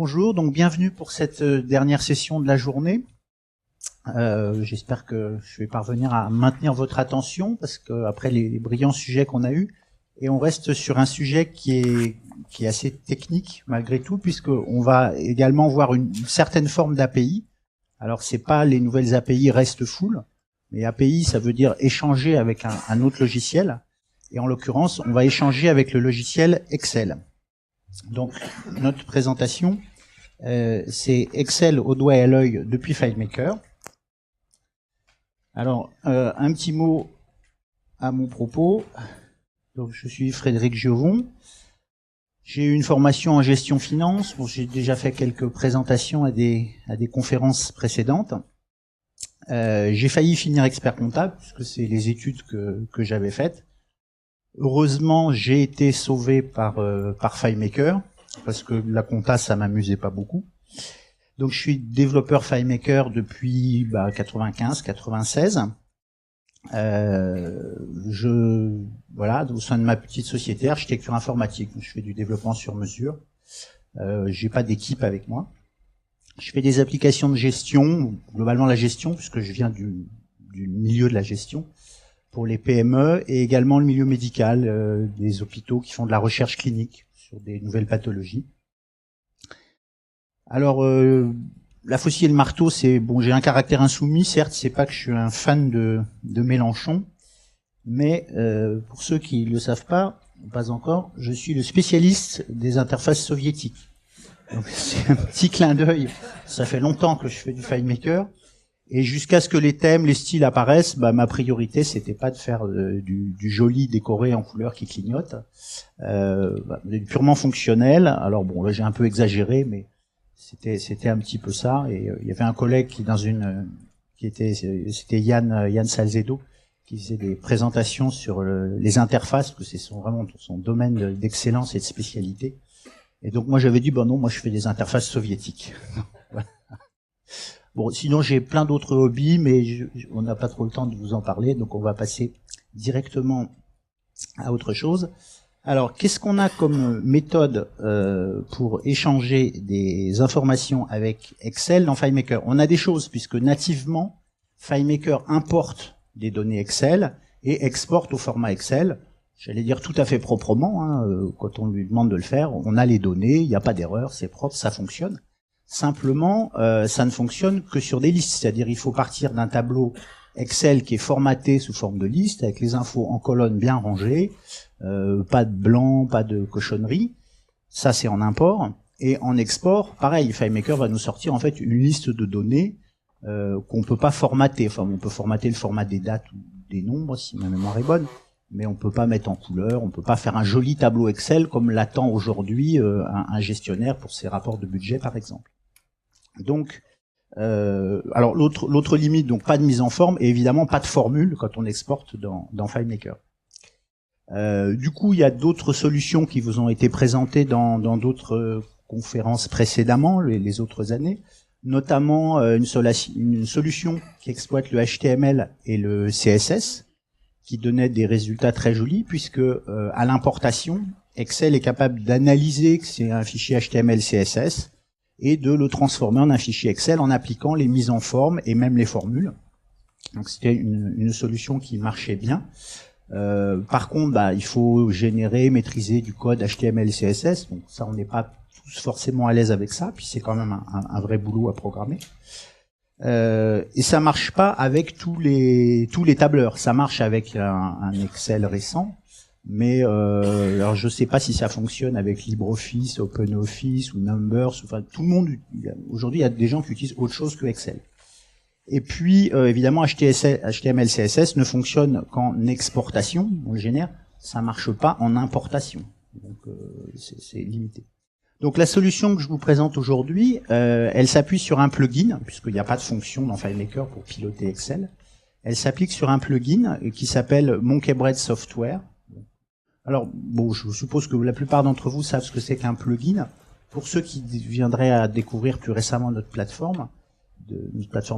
Bonjour, donc bienvenue pour cette dernière session de la journée. J'espère que je vais parvenir à maintenir votre attention parce que après les brillants sujets qu'on a eus, et on reste sur un sujet qui est assez technique malgré tout, puisque on va également voir une certaine forme d'API. Alors c'est pas les nouvelles API RESTful, mais API ça veut dire échanger avec un autre logiciel, et en l'occurrence on va échanger avec le logiciel Excel. Donc notre présentation, c'est Excel au doigt et à l'œil depuis FileMaker. Alors un petit mot à mon propos. Donc je suis Frédéric Giovon. J'ai eu une formation en gestion finance. Bon, j'ai déjà fait quelques présentations à des conférences précédentes. J'ai failli finir expert comptable puisque c'est les études que j'avais faites. Heureusement, j'ai été sauvé par FileMaker parce que la compta ça m'amusait pas beaucoup. Donc je suis développeur FileMaker depuis 95-96. Voilà, au sein de ma petite société architecture informatique, je fais du développement sur mesure. J'ai pas d'équipe avec moi. Je fais des applications de gestion, globalement la gestion puisque je viens du milieu de la gestion, pour les PME et également le milieu médical, des hôpitaux qui font de la recherche clinique sur des nouvelles pathologies. Alors, la faucille et le marteau, c'est bon. J'ai un caractère insoumis, certes. C'est pas que je suis un fan de Mélenchon, mais pour ceux qui le savent pas encore, je suis le spécialiste des interfaces soviétiques. Donc c'est un petit clin d'œil. Ça fait longtemps que je fais du FileMaker. Et jusqu'à ce que les thèmes, les styles apparaissent, ma priorité, c'était pas de faire du joli décoré en couleur qui clignote, purement fonctionnel. Alors bon, là j'ai un peu exagéré, mais c'était un petit peu ça. Et il y avait un collègue qui c'était Yann Salzedo, qui faisait des présentations sur les interfaces, parce que c'est vraiment son domaine d'excellence et de spécialité. Et donc moi j'avais dit non, moi je fais des interfaces soviétiques. Voilà. Bon, sinon j'ai plein d'autres hobbies, mais on n'a pas trop le temps de vous en parler, donc on va passer directement à autre chose. Alors, qu'est-ce qu'on a comme méthode pour échanger des informations avec Excel dans FileMaker? On a des choses, puisque nativement, FileMaker importe des données Excel et exporte au format Excel. J'allais dire tout à fait proprement, quand on lui demande de le faire, on a les données, il n'y a pas d'erreur, c'est propre, ça fonctionne. Simplement, ça ne fonctionne que sur des listes, c'est-à-dire il faut partir d'un tableau Excel qui est formaté sous forme de liste, avec les infos en colonne bien rangées, pas de blanc, pas de cochonnerie. Ça c'est en import. Et en export, pareil, FileMaker va nous sortir en fait une liste de données qu'on peut pas formater. Enfin, on peut formater le format des dates ou des nombres si ma mémoire est bonne, mais on peut pas mettre en couleur, on peut pas faire un joli tableau Excel comme l'attend aujourd'hui un gestionnaire pour ses rapports de budget par exemple. Donc, alors l'autre limite, donc pas de mise en forme et évidemment pas de formule quand on exporte dans FileMaker. Du coup, il y a d'autres solutions qui vous ont été présentées dans d'autres conférences précédemment, les autres années, notamment une solution qui exploite le HTML et le CSS, qui donnait des résultats très jolis, puisque à l'importation, Excel est capable d'analyser que c'est un fichier HTML CSS et de le transformer en un fichier Excel en appliquant les mises en forme et même les formules. Donc c'était une solution qui marchait bien. Par contre, il faut générer, maîtriser du code HTML et CSS. Donc ça, on n'est pas tous forcément à l'aise avec ça. Puis c'est quand même un vrai boulot à programmer. Et ça marche pas avec tous les tableurs. Ça marche avec un Excel récent. Mais alors je sais pas si ça fonctionne avec LibreOffice, OpenOffice ou Numbers. Enfin, tout le monde aujourd'hui, il y a des gens qui utilisent autre chose que Excel. Et puis évidemment, HTML, CSS ne fonctionne qu'en exportation, on le génère. Ça marche pas en importation. Donc c'est limité. Donc la solution que je vous présente aujourd'hui, elle s'appuie sur un plugin, puisqu'il n'y a pas de fonction dans FileMaker pour piloter Excel. Elle s'applique sur un plugin qui s'appelle MonkeyBread Software. Alors, bon, je suppose que la plupart d'entre vous savent ce que c'est qu'un plugin. Pour ceux qui viendraient à découvrir plus récemment notre plateforme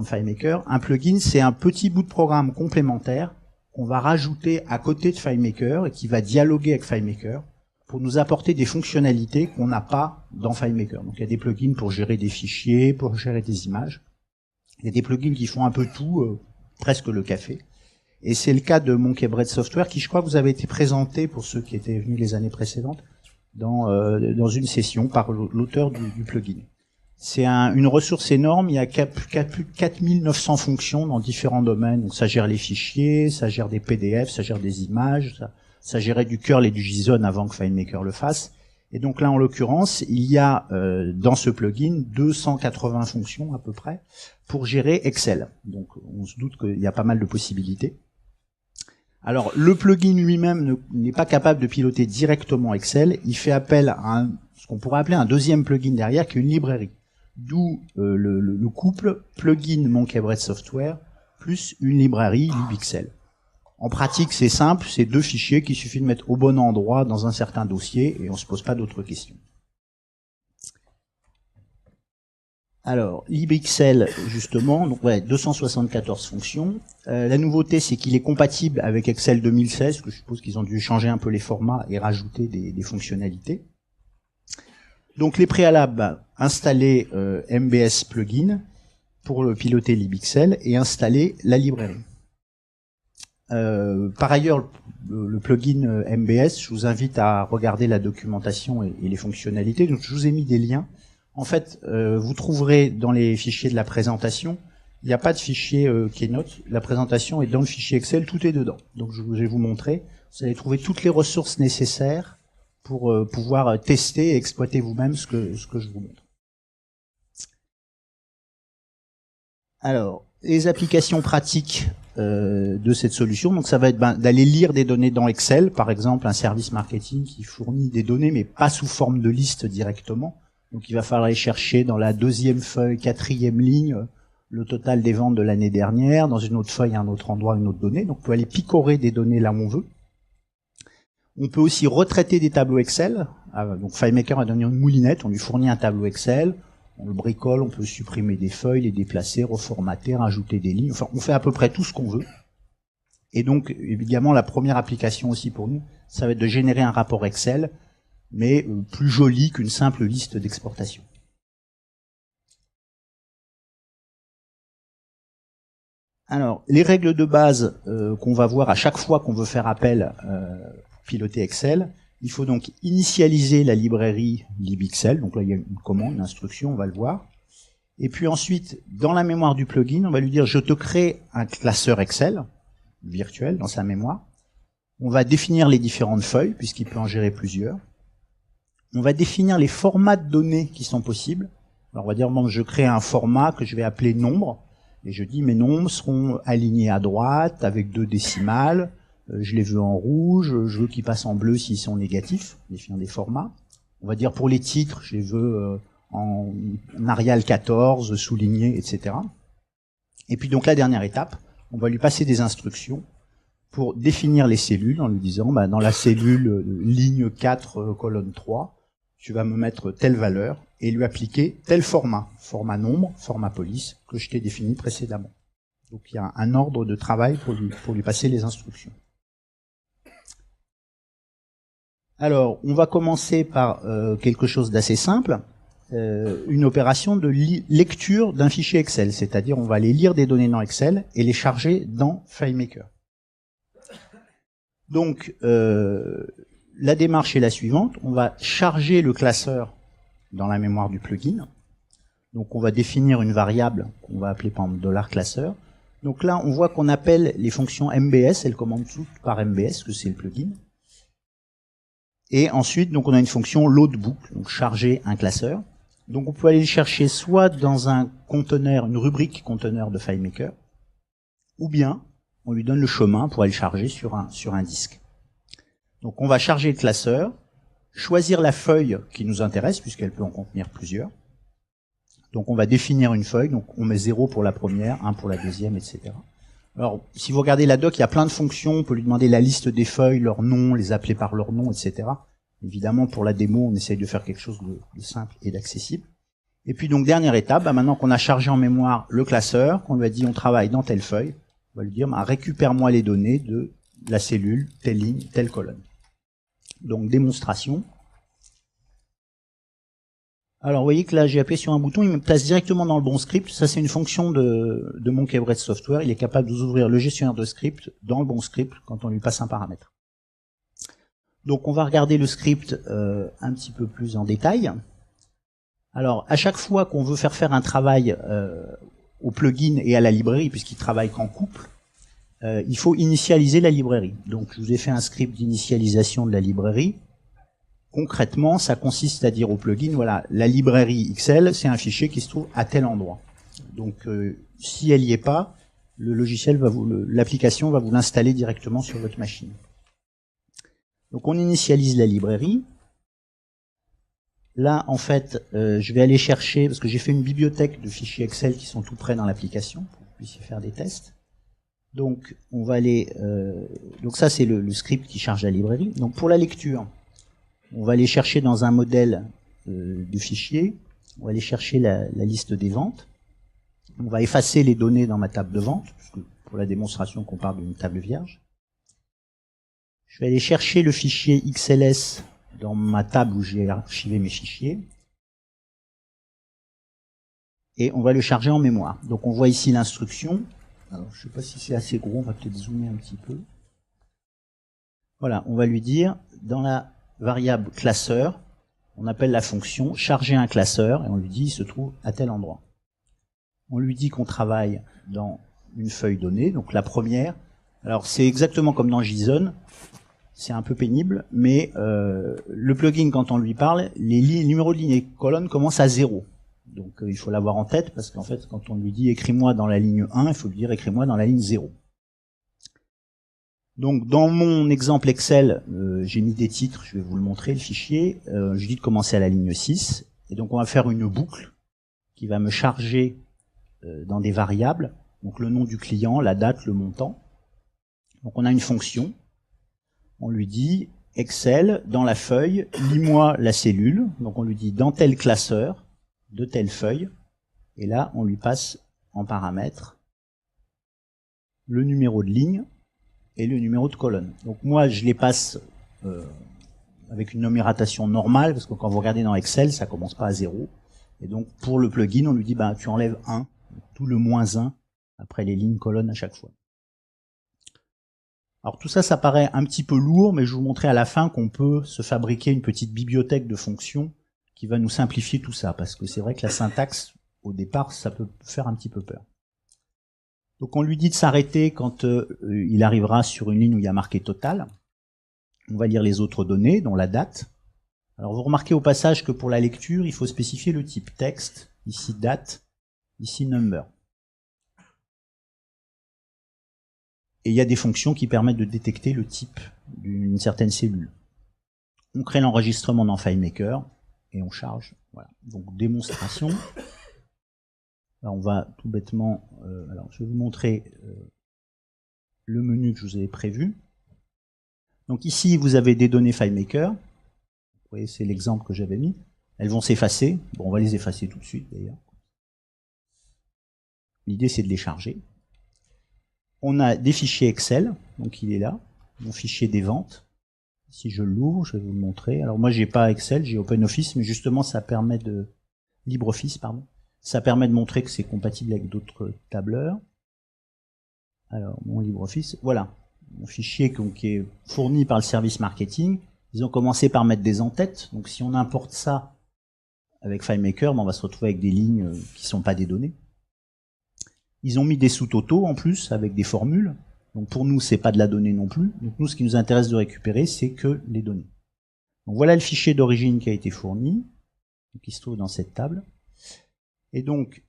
FileMaker, un plugin, c'est un petit bout de programme complémentaire qu'on va rajouter à côté de FileMaker et qui va dialoguer avec FileMaker pour nous apporter des fonctionnalités qu'on n'a pas dans FileMaker. Donc il y a des plugins pour gérer des fichiers, pour gérer des images. Il y a des plugins qui font un peu tout, presque le café. Et c'est le cas de Monkey Bread Software, qui je crois que vous avez été présenté, pour ceux qui étaient venus les années précédentes, dans une session par l'auteur du plugin. C'est une ressource énorme, il y a plus de 4900 fonctions dans différents domaines. Donc ça gère les fichiers, ça gère des PDF, ça gère des images, ça gérait du curl et du JSON avant que FileMaker le fasse. Et donc là, en l'occurrence, il y a dans ce plugin 280 fonctions à peu près pour gérer Excel. Donc on se doute qu'il y a pas mal de possibilités. Alors le plugin lui-même n'est pas capable de piloter directement Excel. Il fait appel à ce qu'on pourrait appeler un deuxième plugin derrière, qui est une librairie. D'où le couple plugin Monkey Bread Software plus une librairie libxel. En pratique, c'est simple, c'est deux fichiers qu'il suffit de mettre au bon endroit dans un certain dossier et on se pose pas d'autres questions. Alors, libxel, justement, donc ouais, 274 fonctions. La nouveauté, c'est qu'il est compatible avec Excel 2016, que je suppose qu'ils ont dû changer un peu les formats et rajouter des fonctionnalités. Donc les préalables, installer MBS plugin pour piloter libxel et installer la librairie. Par ailleurs, le plugin MBS, je vous invite à regarder la documentation et les fonctionnalités. Donc je vous ai mis des liens. En fait, vous trouverez dans les fichiers de la présentation, il n'y a pas de fichier Keynote. La présentation est dans le fichier Excel, tout est dedans. Donc je vais vous montrer. Vous allez trouver toutes les ressources nécessaires pour pouvoir tester et exploiter vous-même ce que je vous montre. Alors, les applications pratiques de cette solution, donc ça va être d'aller lire des données dans Excel, par exemple un service marketing qui fournit des données mais pas sous forme de liste directement. Donc il va falloir aller chercher dans la deuxième feuille, quatrième ligne, le total des ventes de l'année dernière, dans une autre feuille, à un autre endroit, une autre donnée. Donc on peut aller picorer des données là où on veut. On peut aussi retraiter des tableaux Excel. Donc FileMaker a donné une moulinette, on lui fournit un tableau Excel, on le bricole, on peut supprimer des feuilles, les déplacer, reformater, rajouter des lignes. Enfin, on fait à peu près tout ce qu'on veut. Et donc, évidemment, la première application aussi pour nous, ça va être de générer un rapport Excel, mais plus joli qu'une simple liste d'exportation. Alors, les règles de base qu'on va voir à chaque fois qu'on veut faire appel piloter Excel, il faut donc initialiser la librairie libxel, donc là il y a une commande, une instruction, on va le voir. Et puis ensuite, dans la mémoire du plugin, on va lui dire je te crée un classeur Excel virtuel dans sa mémoire. On va définir les différentes feuilles, puisqu'il peut en gérer plusieurs. On va définir les formats de données qui sont possibles. Alors on va dire bon, je crée un format que je vais appeler nombre, et je dis mes nombres seront alignés à droite avec 2 décimales. Je les veux en rouge, je veux qu'ils passent en bleu s'ils sont négatifs, définir des formats. On va dire pour les titres, je les veux en Arial 14, souligné, etc. Et puis donc la dernière étape, on va lui passer des instructions pour définir les cellules en lui disant dans la cellule ligne 4, colonne 3, tu vas me mettre telle valeur et lui appliquer tel format, format nombre, format police, que je t'ai défini précédemment. Donc il y a un ordre de travail pour lui passer les instructions. Alors, on va commencer par quelque chose d'assez simple, une opération de lecture d'un fichier Excel, c'est-à-dire on va aller lire des données dans Excel et les charger dans FileMaker. Donc, la démarche est la suivante, on va charger le classeur dans la mémoire du plugin. Donc on va définir une variable qu'on va appeler par exemple $classeur. Donc là, on voit qu'on appelle les fonctions MBS, elles commandent toutes par MBS, que c'est le plugin. Et ensuite, donc on a une fonction loadbook, donc charger un classeur. Donc on peut aller le chercher soit dans un conteneur, une rubrique conteneur de FileMaker, ou bien on lui donne le chemin pour aller le charger sur un disque. Donc on va charger le classeur, choisir la feuille qui nous intéresse, puisqu'elle peut en contenir plusieurs. Donc on va définir une feuille, donc on met 0 pour la première, 1 pour la deuxième, etc. Alors, si vous regardez la doc, il y a plein de fonctions, on peut lui demander la liste des feuilles, leur nom, les appeler par leur nom, etc. Évidemment, pour la démo, on essaye de faire quelque chose de simple et d'accessible. Et puis donc, dernière étape, maintenant qu'on a chargé en mémoire le classeur, qu'on lui a dit on travaille dans telle feuille, on va lui dire récupère-moi les données de la cellule, telle ligne, telle colonne. Donc démonstration. Alors vous voyez que là j'ai appuyé sur un bouton, il me place directement dans le bon script. Ça c'est une fonction de Monkey-Bread Software. Il est capable d'ouvrir le gestionnaire de script dans le bon script quand on lui passe un paramètre. Donc on va regarder le script un petit peu plus en détail. Alors à chaque fois qu'on veut faire un travail au plugin et à la librairie, puisqu'il travaille qu'en couple, il faut initialiser la librairie. Donc je vous ai fait un script d'initialisation de la librairie. Concrètement, ça consiste à dire au plugin, voilà, la librairie XL, c'est un fichier qui se trouve à tel endroit. Donc si elle n'y est pas, le logiciel va l'application va vous l'installer directement sur votre machine. Donc on initialise la librairie. Là, en fait, je vais aller chercher, parce que j'ai fait une bibliothèque de fichiers Excel qui sont tout près dans l'application, pour que vous puissiez faire des tests. Donc on va aller, donc ça c'est le script qui charge la librairie. Donc pour la lecture, on va aller chercher dans un modèle de fichier, on va aller chercher la liste des ventes. On va effacer les données dans ma table de vente, parce que pour la démonstration qu'on parle d'une table vierge. Je vais aller chercher le fichier XLS dans ma table où j'ai archivé mes fichiers. Et on va le charger en mémoire. Donc on voit ici l'instruction. Alors je ne sais pas si c'est assez gros, on va peut-être zoomer un petit peu. Voilà, on va lui dire, dans la variable classeur, on appelle la fonction charger un classeur, et on lui dit il se trouve à tel endroit. On lui dit qu'on travaille dans une feuille donnée, donc la première. Alors c'est exactement comme dans JSON, c'est un peu pénible, mais le plugin, quand on lui parle, les numéros de ligne et colonnes commencent à 0. Donc il faut l'avoir en tête, parce qu'en fait, quand on lui dit écris-moi dans la ligne 1, il faut lui dire écris-moi dans la ligne 0. Donc dans mon exemple Excel, j'ai mis des titres, je vais vous le montrer, le fichier. Je dis de commencer à la ligne 6, et donc on va faire une boucle qui va me charger dans des variables, donc le nom du client, la date, le montant. Donc on a une fonction. On lui dit Excel, dans la feuille, lis-moi la cellule. Donc on lui dit dans tel classeur, de telle feuille. Et là, on lui passe en paramètre le numéro de ligne et le numéro de colonne. Donc moi, je les passe avec une numérotation normale, parce que quand vous regardez dans Excel, ça commence pas à 0. Et donc pour le plugin, on lui dit bah, tu enlèves 1, tout le moins 1, après les lignes, colonnes à chaque fois. Alors tout ça, ça paraît un petit peu lourd, mais je vais vous montrer à la fin qu'on peut se fabriquer une petite bibliothèque de fonctions qui va nous simplifier tout ça, parce que c'est vrai que la syntaxe, au départ, ça peut faire un petit peu peur. Donc on lui dit de s'arrêter quand il arrivera sur une ligne où il y a marqué total. On va lire les autres données, dont la date. Alors vous remarquez au passage que pour la lecture, il faut spécifier le type texte, ici date, ici number. Et il y a des fonctions qui permettent de détecter le type d'une certaine cellule. On crée l'enregistrement dans FileMaker et on charge. Voilà. Donc démonstration. Là, on va tout bêtement. Alors je vais vous montrer le menu que je vous avais prévu. Donc ici vous avez des données FileMaker. Vous voyez, c'est l'exemple que j'avais mis. Elles vont s'effacer. Bon, on va les effacer tout de suite d'ailleurs. L'idée c'est de les charger. On a des fichiers Excel, donc il est là, mon fichier des ventes. Si je l'ouvre, je vais vous le montrer. Alors moi j'ai pas Excel, j'ai OpenOffice, mais justement ça permet de LibreOffice, pardon. Ça permet de montrer que c'est compatible avec d'autres tableurs. Alors mon LibreOffice, voilà, mon fichier qui est fourni par le service marketing. Ils ont commencé par mettre des en-têtes, donc si on importe ça avec FileMaker, on va se retrouver avec des lignes qui sont pas des données. Ils ont mis des sous-totaux en plus avec des formules. Donc pour nous, c'est pas de la donnée non plus. Donc nous, ce qui nous intéresse de récupérer, c'est que les données. Donc voilà le fichier d'origine qui a été fourni, qui se trouve dans cette table. Et donc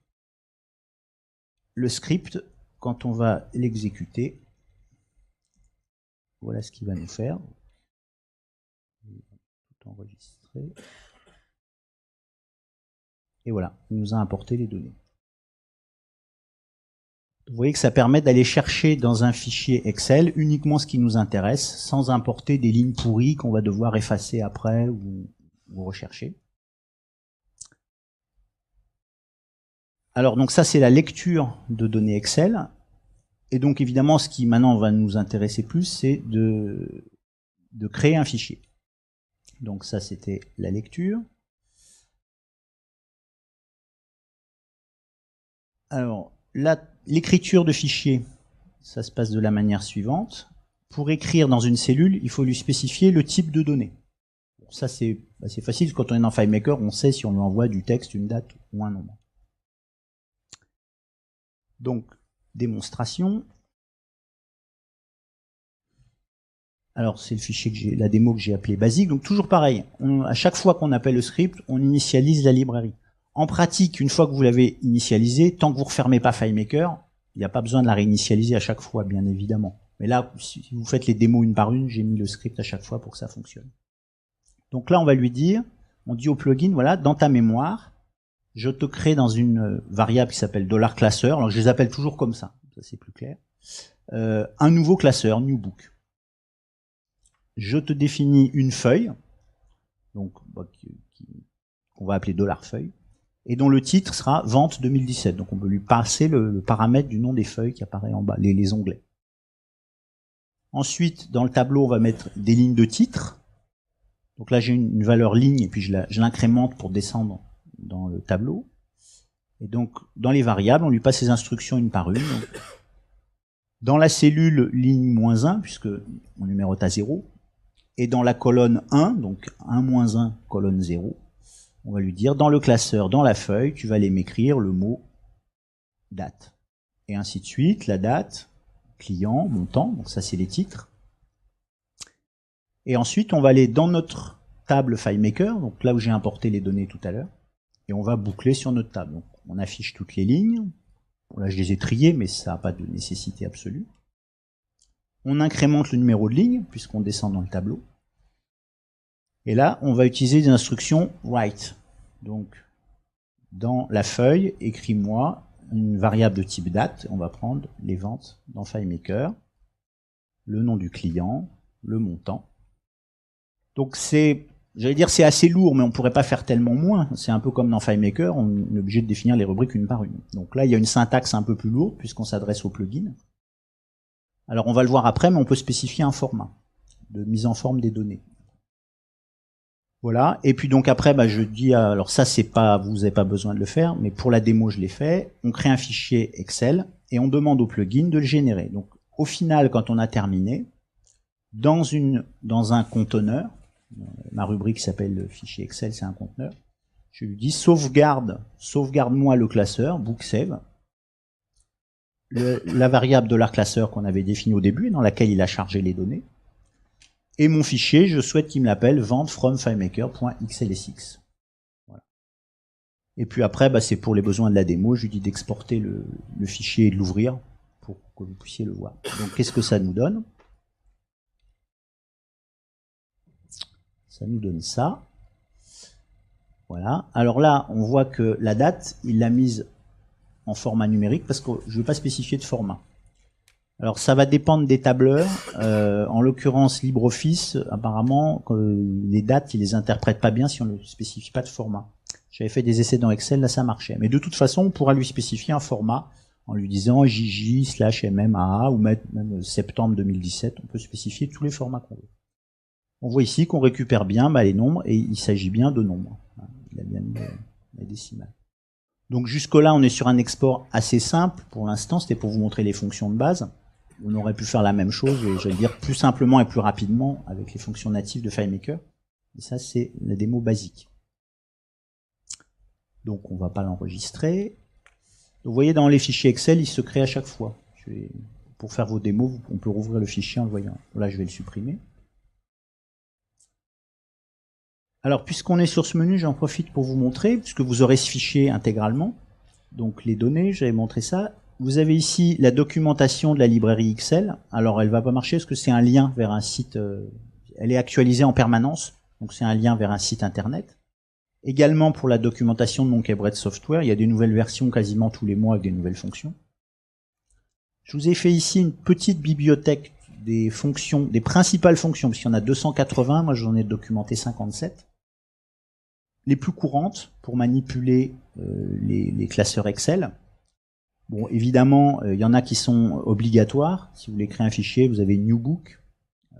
le script, quand on va l'exécuter, voilà ce qu'il va nous faire. Tout enregistrer. Et voilà, il nous a importé les données. Vous voyez que ça permet d'aller chercher dans un fichier Excel uniquement ce qui nous intéresse, sans importer des lignes pourries qu'on va devoir effacer après ou rechercher. Alors donc ça c'est la lecture de données Excel. Et donc évidemment ce qui maintenant va nous intéresser plus, c'est de créer un fichier. Donc ça, c'était la lecture. Alors, l'écriture de fichier, ça se passe de la manière suivante. Pour écrire dans une cellule, il faut lui spécifier le type de données. Bon, ça, c'est facile. Quand on est dans FileMaker, on sait si on lui envoie du texte, une date ou un nombre. Donc, démonstration. Alors, c'est le fichier la démo que j'ai appelé basique. Donc, toujours pareil. À chaque fois qu'on appelle le script, on initialise la librairie. En pratique, une fois que vous l'avez initialisé, tant que vous ne refermez pas FileMaker, il n'y a pas besoin de la réinitialiser à chaque fois, bien évidemment. Mais là, si vous faites les démos une par une, j'ai mis le script à chaque fois pour que ça fonctionne. Donc là, on va lui dire, on dit au plugin, voilà, dans ta mémoire, je te crée dans une variable qui s'appelle $classeur, alors je les appelle toujours comme ça c'est plus clair, un nouveau classeur, newBook. Je te définis une feuille, donc qu'on va appeler $feuille, et dont le titre sera vente 2017. Donc on peut lui passer le paramètre du nom des feuilles qui apparaît en bas, les onglets. Ensuite, dans le tableau, on va mettre des lignes de titre. Donc là, j'ai une valeur ligne, et puis je l'incrémente pour descendre dans le tableau. Et donc, dans les variables, on lui passe les instructions une par une. Donc, dans la cellule ligne -1, puisque on numérote à 0, et dans la colonne 1, donc 1-1, colonne 0, on va lui dire, dans le classeur, dans la feuille, tu vas aller m'écrire le mot date. Et ainsi de suite, la date, client, montant, donc ça c'est les titres. Et ensuite, on va aller dans notre table FileMaker, donc là où j'ai importé les données tout à l'heure, et on va boucler sur notre table. Donc, on affiche toutes les lignes. Bon, là, je les ai triées, mais ça n'a pas de nécessité absolue. On incrémente le numéro de ligne, puisqu'on descend dans le tableau. Et là, on va utiliser des instructions write. Donc, dans la feuille, écris-moi une variable de type date. On va prendre les ventes dans FileMaker, le nom du client, le montant. Donc j'allais dire c'est assez lourd, mais on pourrait pas faire tellement moins. C'est un peu comme dans FileMaker, on est obligé de définir les rubriques une par une. Donc là, il y a une syntaxe un peu plus lourde, puisqu'on s'adresse au plugin. Alors on va le voir après, mais on peut spécifier un format de mise en forme des données. Voilà, et puis donc après, je dis, alors ça c'est pas, vous n'avez pas besoin de le faire, mais pour la démo je l'ai fait, on crée un fichier Excel, et on demande au plugin de le générer. Donc au final, quand on a terminé, dans un conteneur, ma rubrique s'appelle le fichier Excel, c'est un conteneur. Je lui dis sauvegarde-moi le classeur, booksave, la variable $classeur qu'on avait définie au début, dans laquelle il a chargé les données. Et mon fichier, je souhaite qu'il me l'appelle vente from FileMaker.xlsx. Voilà. Et puis après, c'est pour les besoins de la démo, je lui dis d'exporter le fichier et de l'ouvrir pour que vous puissiez le voir. Donc qu'est-ce que ça nous donne ? Ça nous donne ça. Voilà. Alors là, on voit que la date, il l'a mise en format numérique parce que je ne vais pas spécifier de format. Alors ça va dépendre des tableurs. En l'occurrence, LibreOffice, apparemment, les dates, il les interprète pas bien si on ne spécifie pas de format. J'avais fait des essais dans Excel, là ça marchait. Mais de toute façon, on pourra lui spécifier un format en lui disant JJ/MMAA ou même septembre 2017. On peut spécifier tous les formats qu'on veut. On voit ici qu'on récupère bien les nombres et il s'agit bien de nombres. Il a bien mis la décimale. Donc jusque-là, on est sur un export assez simple. Pour l'instant, c'était pour vous montrer les fonctions de base. On aurait pu faire la même chose, et j'allais dire plus simplement et plus rapidement avec les fonctions natives de FileMaker. Et ça, c'est la démo basique. Donc on ne va pas l'enregistrer. Vous voyez, dans les fichiers Excel, il se crée à chaque fois. Pour faire vos démos, on peut rouvrir le fichier en le voyant. Là, je vais le supprimer. Alors, puisqu'on est sur ce menu, j'en profite pour vous montrer, puisque vous aurez ce fichier intégralement. Donc, les données, j'avais montré ça. Vous avez ici la documentation de la librairie Excel. Alors, elle va pas marcher parce que c'est un lien vers un site. Elle est actualisée en permanence, donc c'est un lien vers un site internet. Également pour la documentation de Monkey Bread Software, il y a des nouvelles versions quasiment tous les mois avec des nouvelles fonctions. Je vous ai fait ici une petite bibliothèque des fonctions, des principales fonctions, puisqu'il y en a 280, moi j'en ai documenté 57. Les plus courantes pour manipuler les classeurs Excel. Bon, évidemment, il y en a qui sont obligatoires. Si vous voulez créer un fichier, vous avez newBook.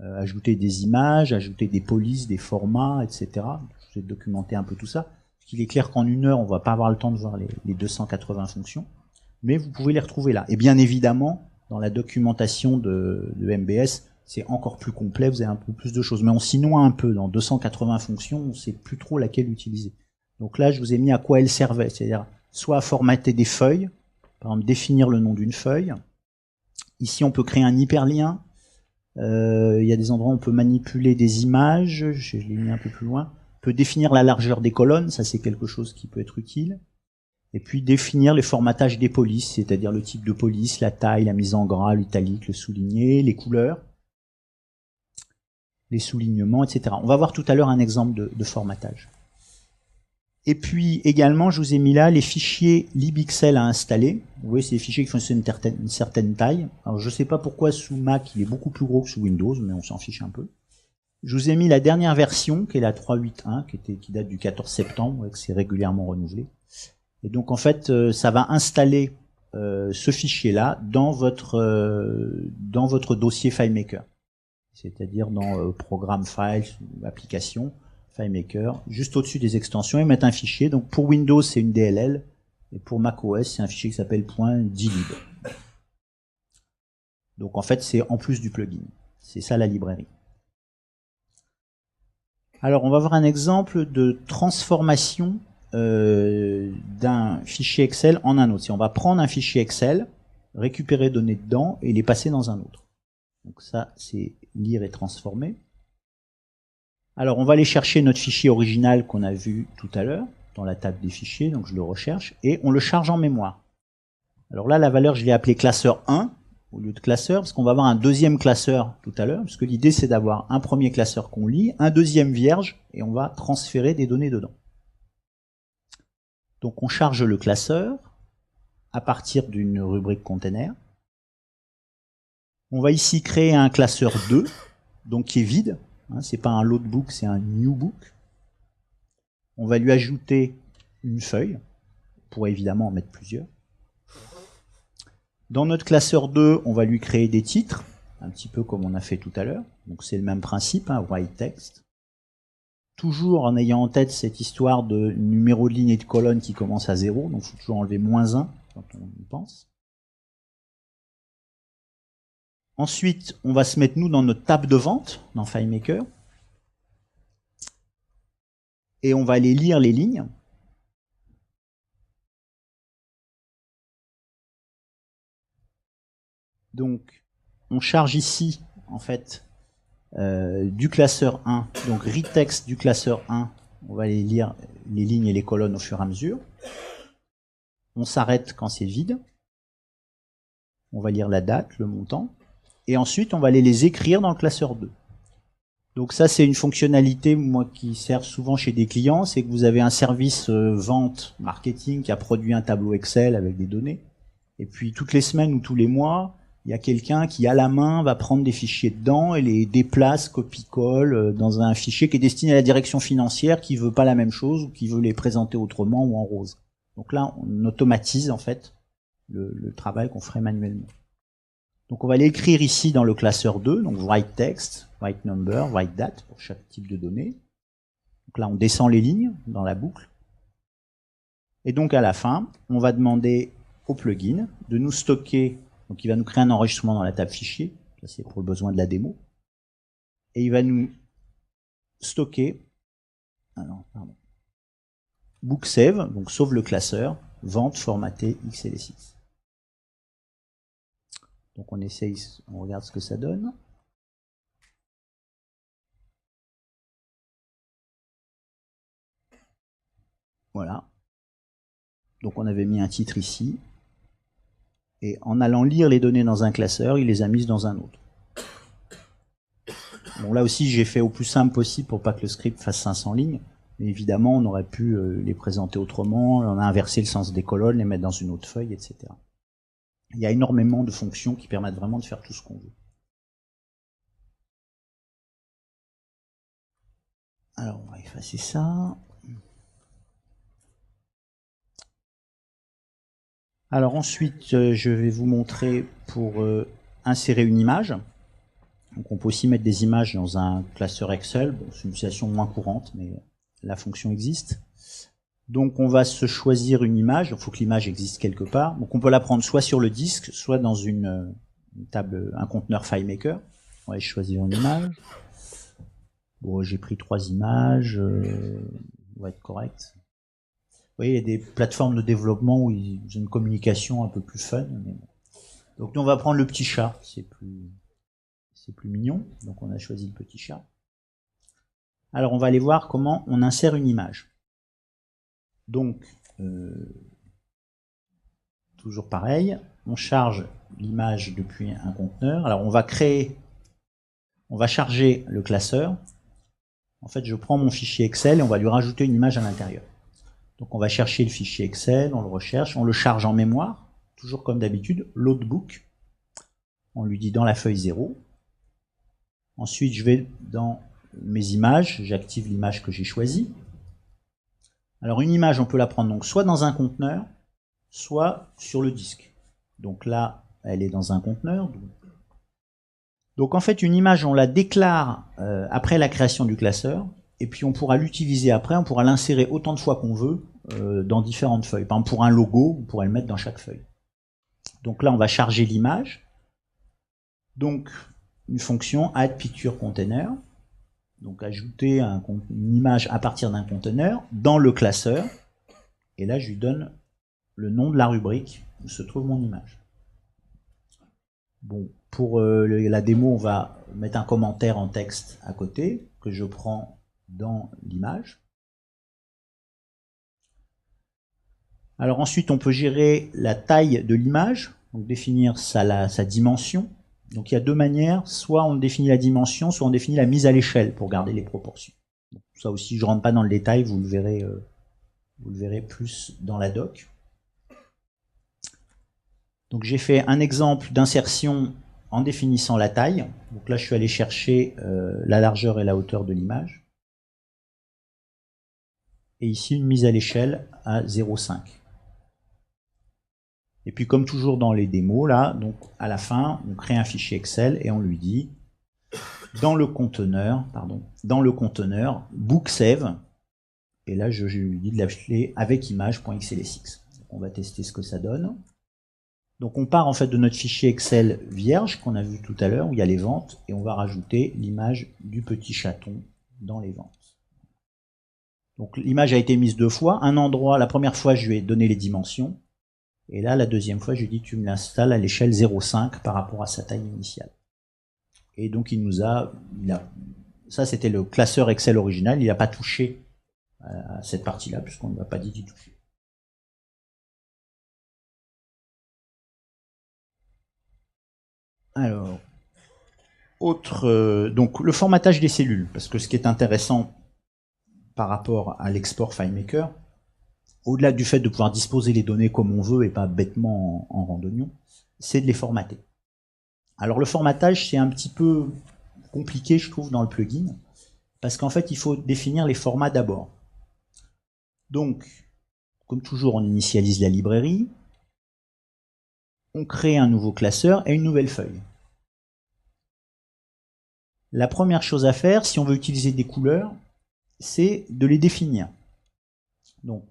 ajouter des images, ajouter des polices, des formats, etc. Je vais documenter un peu tout ça. Il est clair qu'en 1 heure, on va pas avoir le temps de voir les 280 fonctions, mais vous pouvez les retrouver là. Et bien évidemment, dans la documentation de MBS, c'est encore plus complet, vous avez un peu plus de choses. Mais on s'y noie un peu, dans 280 fonctions, on sait plus trop laquelle utiliser. Donc là, je vous ai mis à quoi elles servaient, c'est-à-dire soit à formater des feuilles, par exemple définir le nom d'une feuille. Ici, on peut créer un hyperlien. Il y a des endroits où on peut manipuler des images, je l'ai mis un peu plus loin. On peut définir la largeur des colonnes, ça c'est quelque chose qui peut être utile. Et puis définir les formatages des polices, c'est-à-dire le type de police, la taille, la mise en gras, l'italique, le souligné, les couleurs, les soulignements, etc. On va voir tout à l'heure un exemple de formatage. Et puis également, je vous ai mis là les fichiers libxl à installer. Vous voyez, c'est des fichiers qui font une certaine taille. Alors je ne sais pas pourquoi sous Mac il est beaucoup plus gros que sous Windows, mais on s'en fiche un peu. Je vous ai mis la dernière version, qui est la 3.8.1, qui date du 14 septembre, et que c'est régulièrement renouvelé. Et donc en fait, ça va installer ce fichier-là dans votre dossier FileMaker. C'est-à-dire dans Programme Files, Application, FileMaker, juste au-dessus des extensions, et mettre un fichier. Donc pour Windows, c'est une DLL, et pour macOS, c'est un fichier qui s'appelle .dlib. Donc en fait, c'est en plus du plugin. C'est ça la librairie. Alors on va voir un exemple de transformation d'un fichier Excel en un autre. Si on va prendre un fichier Excel, récupérer les données dedans et les passer dans un autre. Donc ça, c'est lire et transformer. Alors on va aller chercher notre fichier original qu'on a vu tout à l'heure, dans la table des fichiers, donc je le recherche, et on le charge en mémoire. Alors là, la valeur, je l'ai appelée classeur 1, au lieu de classeur, parce qu'on va avoir un deuxième classeur tout à l'heure, parce que l'idée c'est d'avoir un premier classeur qu'on lit, un deuxième vierge, et on va transférer des données dedans. Donc on charge le classeur à partir d'une rubrique container. On va ici créer un classeur 2, donc qui est vide. Hein, c'est pas un loadbook, c'est un newbook. On va lui ajouter une feuille. On pourrait évidemment en mettre plusieurs. Dans notre classeur 2, on va lui créer des titres, un petit peu comme on a fait tout à l'heure. Donc c'est le même principe, hein, write text. Toujours en ayant en tête cette histoire de numéro de ligne et de colonne qui commence à 0, donc il faut toujours enlever -1 quand on y pense. Ensuite, on va se mettre nous dans notre table de vente, dans FileMaker, et on va aller lire les lignes. Donc, on charge ici, en fait, du classeur 1, donc read text du classeur 1, on va aller lire les lignes et les colonnes au fur et à mesure. On s'arrête quand c'est vide. On va lire la date, le montant. Et ensuite, on va aller les écrire dans le classeur 2. Donc ça, c'est une fonctionnalité, moi, qui sert souvent chez des clients, c'est que vous avez un service vente, marketing, qui a produit un tableau Excel avec des données. Et puis, toutes les semaines ou tous les mois, il y a quelqu'un qui, à la main, va prendre des fichiers dedans et les déplace, copie-colle, dans un fichier qui est destiné à la direction financière, qui veut pas la même chose, ou qui veut les présenter autrement ou en rose. Donc là, on automatise, en fait, le travail qu'on ferait manuellement. Donc on va l'écrire ici dans le classeur 2, donc write text, write number, write date pour chaque type de données. Donc là on descend les lignes dans la boucle. Et donc à la fin, on va demander au plugin de nous stocker, donc il va nous créer un enregistrement dans la table fichier, ça c'est pour le besoin de la démo, et il va nous stocker, book save, donc sauve le classeur, vente formatée XLSX. Donc on essaye, on regarde ce que ça donne. Voilà. Donc on avait mis un titre ici. Et en allant lire les données dans un classeur, il les a mises dans un autre. Bon, là aussi, j'ai fait au plus simple possible pour pas que le script fasse 500 lignes. Mais évidemment, on aurait pu les présenter autrement. On a inversé le sens des colonnes, les mettre dans une autre feuille, etc. Il y a énormément de fonctions qui permettent vraiment de faire tout ce qu'on veut. Alors, on va effacer ça. Alors ensuite, je vais vous montrer pour insérer une image. Donc on peut aussi mettre des images dans un classeur Excel. Bon, c'est une utilisation moins courante, mais la fonction existe. Donc on va se choisir une image. Il faut que l'image existe quelque part. Donc on peut la prendre soit sur le disque, soit dans une table, un conteneur FileMaker. On va choisir une image. Bon, j'ai pris 3 images. On va être correct. Vous voyez, il y a des plateformes de développement où ils ont une communication un peu plus fun. Mais... Donc nous on va prendre le petit chat. C'est plus mignon, donc on a choisi le petit chat. Alors on va aller voir comment on insère une image. Donc, toujours pareil, on charge l'image depuis un conteneur. Alors on va charger le classeur. En fait, je prends mon fichier Excel et on va lui rajouter une image à l'intérieur. Donc on va chercher le fichier Excel, on le recherche, on le charge en mémoire, toujours comme d'habitude, loadbook. On lui dit dans la feuille 0. Ensuite, je vais dans mes images, j'active l'image que j'ai choisie. Alors une image, on peut la prendre donc soit dans un conteneur, soit sur le disque. Donc là, elle est dans un conteneur. Donc en fait, une image, on la déclare après la création du classeur, et puis on pourra l'utiliser après, on pourra l'insérer autant de fois qu'on veut dans différentes feuilles. Par exemple, pour un logo, on pourrait le mettre dans chaque feuille. Donc là, on va charger l'image. Donc, une fonction addPictureContainer, donc ajouter une image à partir d'un conteneur dans le classeur, et là je lui donne le nom de la rubrique où se trouve mon image. Bon, pour la démo, on va mettre un commentaire en texte à côté, que je prends dans l'image. Alors ensuite, on peut gérer la taille de l'image, donc définir sa dimension. Donc il y a 2 manières, soit on définit la dimension, soit on définit la mise à l'échelle pour garder les proportions. Donc, ça aussi, je ne rentre pas dans le détail, vous le verrez plus dans la doc. Donc j'ai fait un exemple d'insertion en définissant la taille. Donc là, je suis allé chercher la largeur et la hauteur de l'image. Et ici, une mise à l'échelle à 0,5. Et puis comme toujours dans les démos, là, donc à la fin, on crée un fichier Excel et on lui dit dans le conteneur book_save, et là je lui dis de l'appeler avec image.xlsx. On va tester ce que ça donne. Donc on part en fait de notre fichier Excel vierge qu'on a vu tout à l'heure où il y a les ventes, et on va rajouter l'image du petit chaton dans les ventes. Donc l'image a été mise 2 fois, un endroit, la première fois je lui ai donné les dimensions, et là, la deuxième fois, je lui dis tu me l'installes à l'échelle 0,5 par rapport à sa taille initiale. Et donc, ça c'était le classeur Excel original, il n'a pas touché à cette partie-là, puisqu'on ne lui a pas dit d'y toucher. Alors, donc le formatage des cellules, parce que ce qui est intéressant par rapport à l'export FileMaker, au-delà du fait de pouvoir disposer les données comme on veut et pas bêtement en randonnion, c'est de les formater. Alors le formatage, c'est un petit peu compliqué, je trouve, dans le plugin, parce qu'en fait, il faut définir les formats d'abord. Donc, comme toujours, on initialise la librairie, on crée un nouveau classeur et une nouvelle feuille. La première chose à faire, si on veut utiliser des couleurs, c'est de les définir. Donc,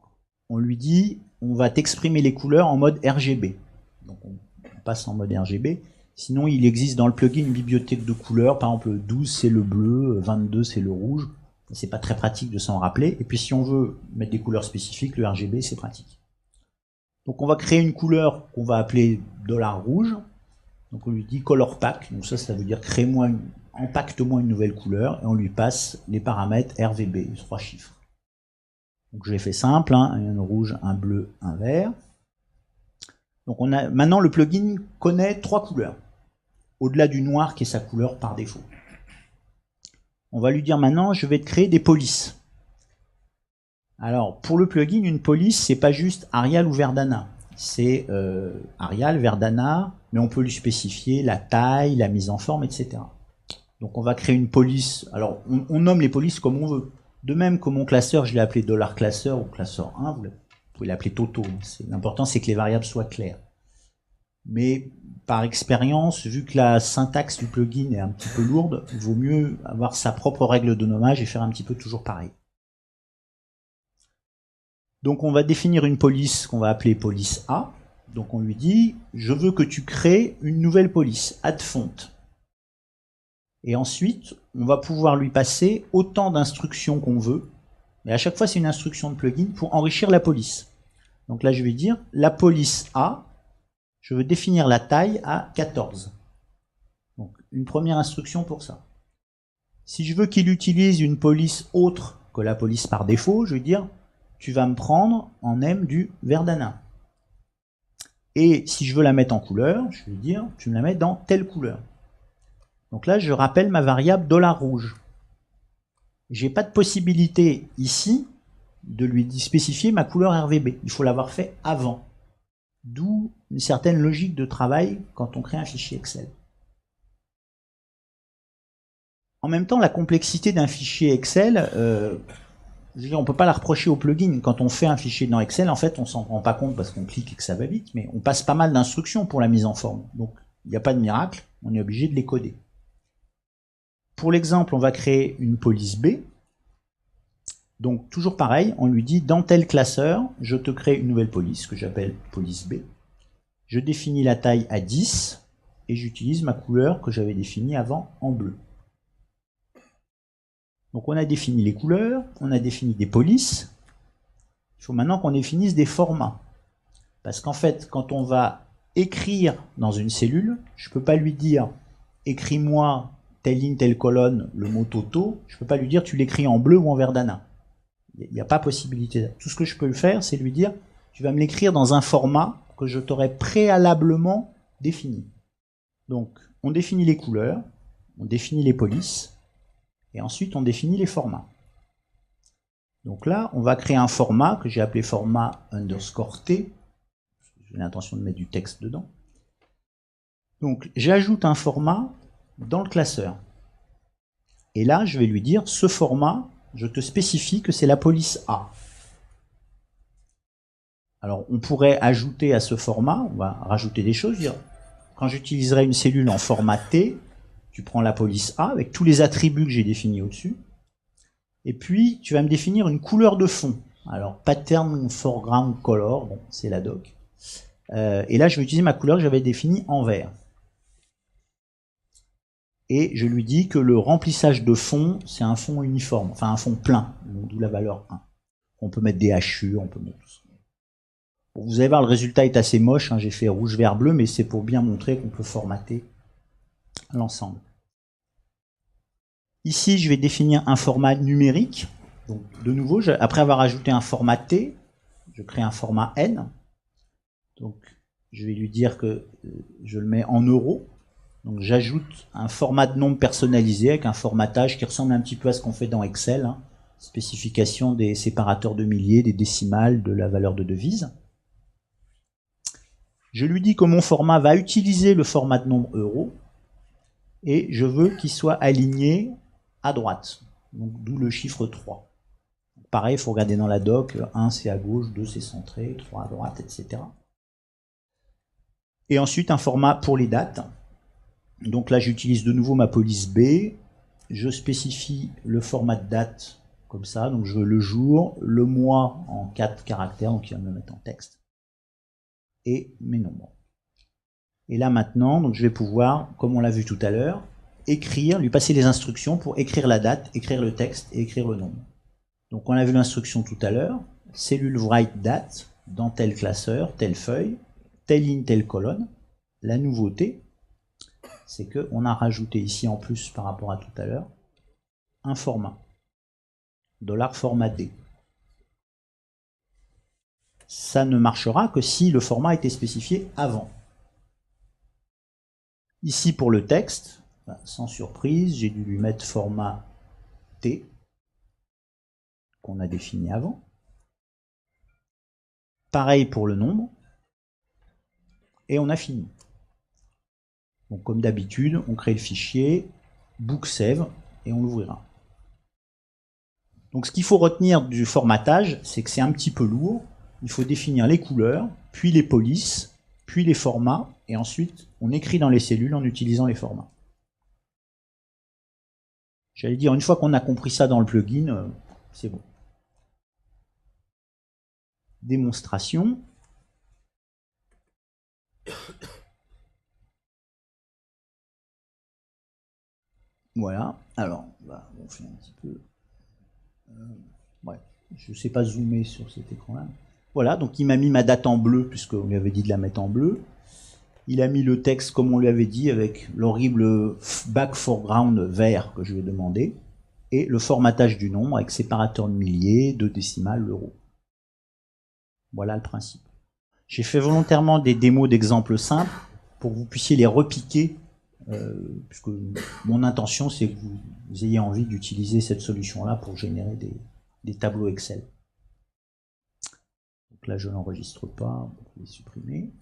on lui dit, on va t'exprimer les couleurs en mode RGB. Donc on passe en mode RGB. Sinon, il existe dans le plugin une bibliothèque de couleurs. Par exemple, 12 c'est le bleu, 22 c'est le rouge. C'est pas très pratique de s'en rappeler. Et puis si on veut mettre des couleurs spécifiques, le RGB c'est pratique. Donc on va créer une couleur qu'on va appeler $rouge. Donc on lui dit color pack. Donc ça veut dire empacte-moi une nouvelle couleur. Et on lui passe les paramètres RVB, 3 chiffres. Donc je l'ai fait simple, un rouge, un bleu, un vert. Donc maintenant le plugin connaît 3 couleurs, au-delà du noir qui est sa couleur par défaut. On va lui dire maintenant, je vais te créer des polices. Alors pour le plugin, une police, c'est pas juste Arial ou Verdana. C'est Arial, Verdana, mais on peut lui spécifier la taille, la mise en forme, etc. Donc on va créer une police. Alors on nomme les polices comme on veut. De même que mon classeur, je l'ai appelé $classeur ou classeur 1, vous pouvez l'appeler Toto. L'important, c'est que les variables soient claires. Mais par expérience, vu que la syntaxe du plugin est un petit peu lourde, il vaut mieux avoir sa propre règle de nommage et faire un petit peu toujours pareil. Donc on va définir une police qu'on va appeler police A. Donc on lui dit, je veux que tu crées une nouvelle police, add font. Et ensuite, on va pouvoir lui passer autant d'instructions qu'on veut. Mais à chaque fois, c'est une instruction de plugin pour enrichir la police. Donc là, je vais dire, la police A, je veux définir la taille à 14. Donc une première instruction pour ça. Si je veux qu'il utilise une police autre que la police par défaut, je vais dire, tu vas me prendre en M du Verdana. Et si je veux la mettre en couleur, je vais dire, tu me la mets dans telle couleur. Donc là, je rappelle ma variable $rouge. J'ai pas de possibilité ici de lui spécifier ma couleur RVB. Il faut l'avoir fait avant. D'où une certaine logique de travail quand on crée un fichier Excel. En même temps, la complexité d'un fichier Excel, je veux dire, on peut pas la reprocher au plugin. Quand on fait un fichier dans Excel, en fait, on s'en rend pas compte parce qu'on clique et que ça va vite, mais on passe pas mal d'instructions pour la mise en forme. Donc, il n'y a pas de miracle, on est obligé de les coder. Pour l'exemple, on va créer une police B. Donc, toujours pareil, on lui dit, dans tel classeur, je te crée une nouvelle police que j'appelle police B. Je définis la taille à 10 et j'utilise ma couleur que j'avais définie avant en bleu. Donc, on a défini les couleurs, on a défini des polices. Il faut maintenant qu'on définisse des formats. Parce qu'en fait, quand on va écrire dans une cellule, je ne peux pas lui dire, écris-moi telle ligne, telle colonne, le mot Toto. Je ne peux pas lui dire, tu l'écris en bleu ou en Verdana. Il n'y a pas possibilité. Tout ce que je peux faire, c'est lui dire, tu vas me l'écrire dans un format que je t'aurais préalablement défini. Donc, on définit les couleurs, on définit les polices, et ensuite on définit les formats. Donc là, on va créer un format que j'ai appelé format _t. J'ai l'intention de mettre du texte dedans. Donc, j'ajoute un format dans le classeur. Et là, je vais lui dire, ce format, je te spécifie que c'est la police A. Alors, on pourrait ajouter à ce format, on va rajouter des choses, dire, quand j'utiliserai une cellule en format T, tu prends la police A avec tous les attributs que j'ai définis au-dessus, et puis tu vas me définir une couleur de fond. Alors, pattern foreground color, bon, c'est la doc. Et là, je vais utiliser ma couleur que j'avais définie en vert. Et je lui dis que le remplissage de fond, c'est un fond uniforme, enfin un fond plein, d'où la valeur 1. On peut mettre des hachures, on peut mettre tout ça. Bon, vous allez voir, le résultat est assez moche, hein, j'ai fait rouge, vert, bleu, mais c'est pour bien montrer qu'on peut formater l'ensemble. Ici, je vais définir un format numérique. Donc, de nouveau, après avoir ajouté un format T, je crée un format N. Donc, je vais lui dire que je le mets en euros. Donc j'ajoute un format de nombre personnalisé avec un formatage qui ressemble un petit peu à ce qu'on fait dans Excel, hein. Spécification des séparateurs de milliers, des décimales, de la valeur de devise. Je lui dis que mon format va utiliser le format de nombre euro et je veux qu'il soit aligné à droite, donc d'où le chiffre 3. Pareil, il faut regarder dans la doc, 1 c'est à gauche, 2 c'est centré, 3 à droite, etc. Et ensuite un format pour les dates. Donc là, j'utilise de nouveau ma police B. Je spécifie le format de date comme ça. Donc je veux le jour, le mois en 4 caractères, donc il va me le mettre en texte. Et mes nombres. Et là maintenant, donc je vais pouvoir, comme on l'a vu tout à l'heure, écrire, lui passer les instructions pour écrire la date, écrire le texte et écrire le nombre. Donc on a vu l'instruction tout à l'heure. Cellule write date dans tel classeur, telle feuille, telle ligne, telle colonne. La nouveauté, c'est qu'on a rajouté ici en plus par rapport à tout à l'heure un format, $format D. Ça ne marchera que si le format était spécifié avant. Ici pour le texte, sans surprise, j'ai dû lui mettre format T qu'on a défini avant. Pareil pour le nombre. Et on a fini. Donc comme d'habitude, on crée le fichier, book save, et on l'ouvrira. Donc ce qu'il faut retenir du formatage, c'est que c'est un petit peu lourd. Il faut définir les couleurs, puis les polices, puis les formats, et ensuite on écrit dans les cellules en utilisant les formats. J'allais dire, une fois qu'on a compris ça dans le plugin, c'est bon. Démonstration. Voilà, alors on fait un petit peu. Ouais, je ne sais pas zoomer sur cet écran-là. Voilà, donc il m'a mis ma date en bleu, puisqu'on lui avait dit de la mettre en bleu. Il a mis le texte comme on lui avait dit, avec l'horrible back foreground vert que je lui ai demandé, et le formatage du nombre avec séparateur de milliers, de décimales, l'euro. Voilà le principe. J'ai fait volontairement des démos d'exemples simples pour que vous puissiez les repiquer, puisque mon intention c'est que vous ayez envie d'utiliser cette solution-là pour générer des tableaux Excel. Donc là je n'enregistre pas, on va les supprimer.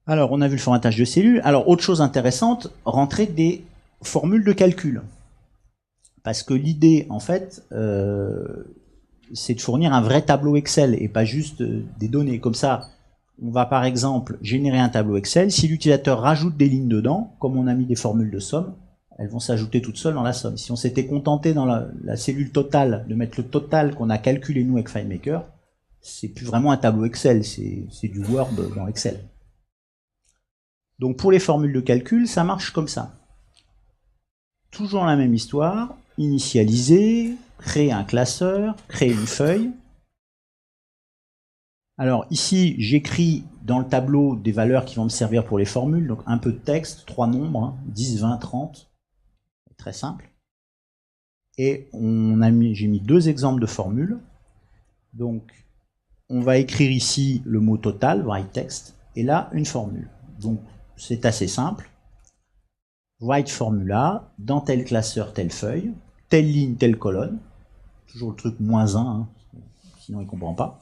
Alors on a vu le formatage de cellules. Alors autre chose intéressante, rentrer des formules de calcul. Parce que l'idée en fait, c'est de fournir un vrai tableau Excel et pas juste des données. Comme ça, on va par exemple générer un tableau Excel. Si l'utilisateur rajoute des lignes dedans, comme on a mis des formules de somme, elles vont s'ajouter toutes seules dans la somme. Si on s'était contenté dans la cellule totale de mettre le total qu'on a calculé nous avec FileMaker, c'est plus vraiment un tableau Excel, c'est du Word dans Excel. Donc pour les formules de calcul, ça marche comme ça. Toujours la même histoire, initialiser, créer un classeur, créer une feuille. Alors ici, j'écris dans le tableau des valeurs qui vont me servir pour les formules, donc un peu de texte, 3 nombres, 10, 20, 30, très simple. Et j'ai mis 2 exemples de formules. Donc on va écrire ici le mot total, write text, et là une formule. Donc c'est assez simple. Write formula, dans tel classeur, telle feuille, telle ligne, telle colonne. Toujours le truc -1, hein, sinon il ne comprend pas.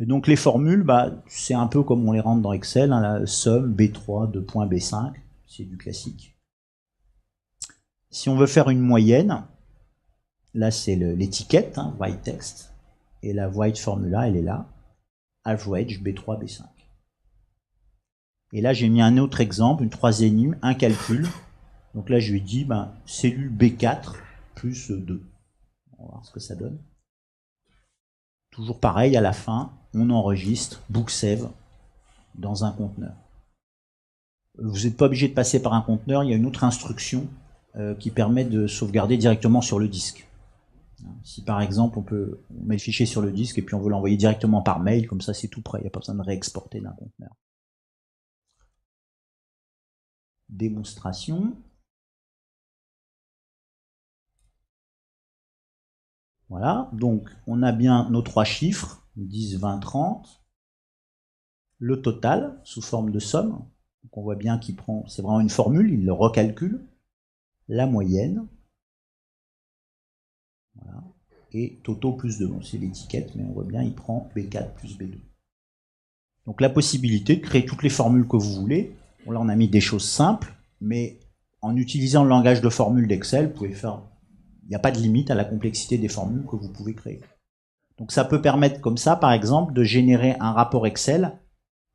Et donc les formules, c'est un peu comme on les rentre dans Excel, hein, la somme B3 de point B5, c'est du classique. Si on veut faire une moyenne, là c'est l'étiquette, hein, write text, et la write formula, elle est là, average B3, B5. Et là j'ai mis un autre exemple, une troisième ligne, un calcul. Donc là je lui dis cellule B4 plus 2. On va voir ce que ça donne. Toujours pareil, à la fin, on enregistre book save dans un conteneur. Vous n'êtes pas obligé de passer par un conteneur, il y a une autre instruction qui permet de sauvegarder directement sur le disque. Si par exemple on met le fichier sur le disque et puis on veut l'envoyer directement par mail, comme ça c'est tout prêt, il n'y a pas besoin de réexporter d'un conteneur. Démonstration. Voilà, donc on a bien nos 3 chiffres, 10, 20, 30. Le total, sous forme de somme. Donc on voit bien qu'il prend, c'est vraiment une formule, il le recalcule. La moyenne. Voilà. Et Toto plus 2. Bon, c'est l'étiquette, mais on voit bien, il prend B4 plus B2. Donc la possibilité de créer toutes les formules que vous voulez. Bon, là on a mis des choses simples, mais en utilisant le langage de formule d'Excel, vous pouvez faire... Il n'y a pas de limite à la complexité des formules que vous pouvez créer. Donc ça peut permettre comme ça, par exemple, de générer un rapport Excel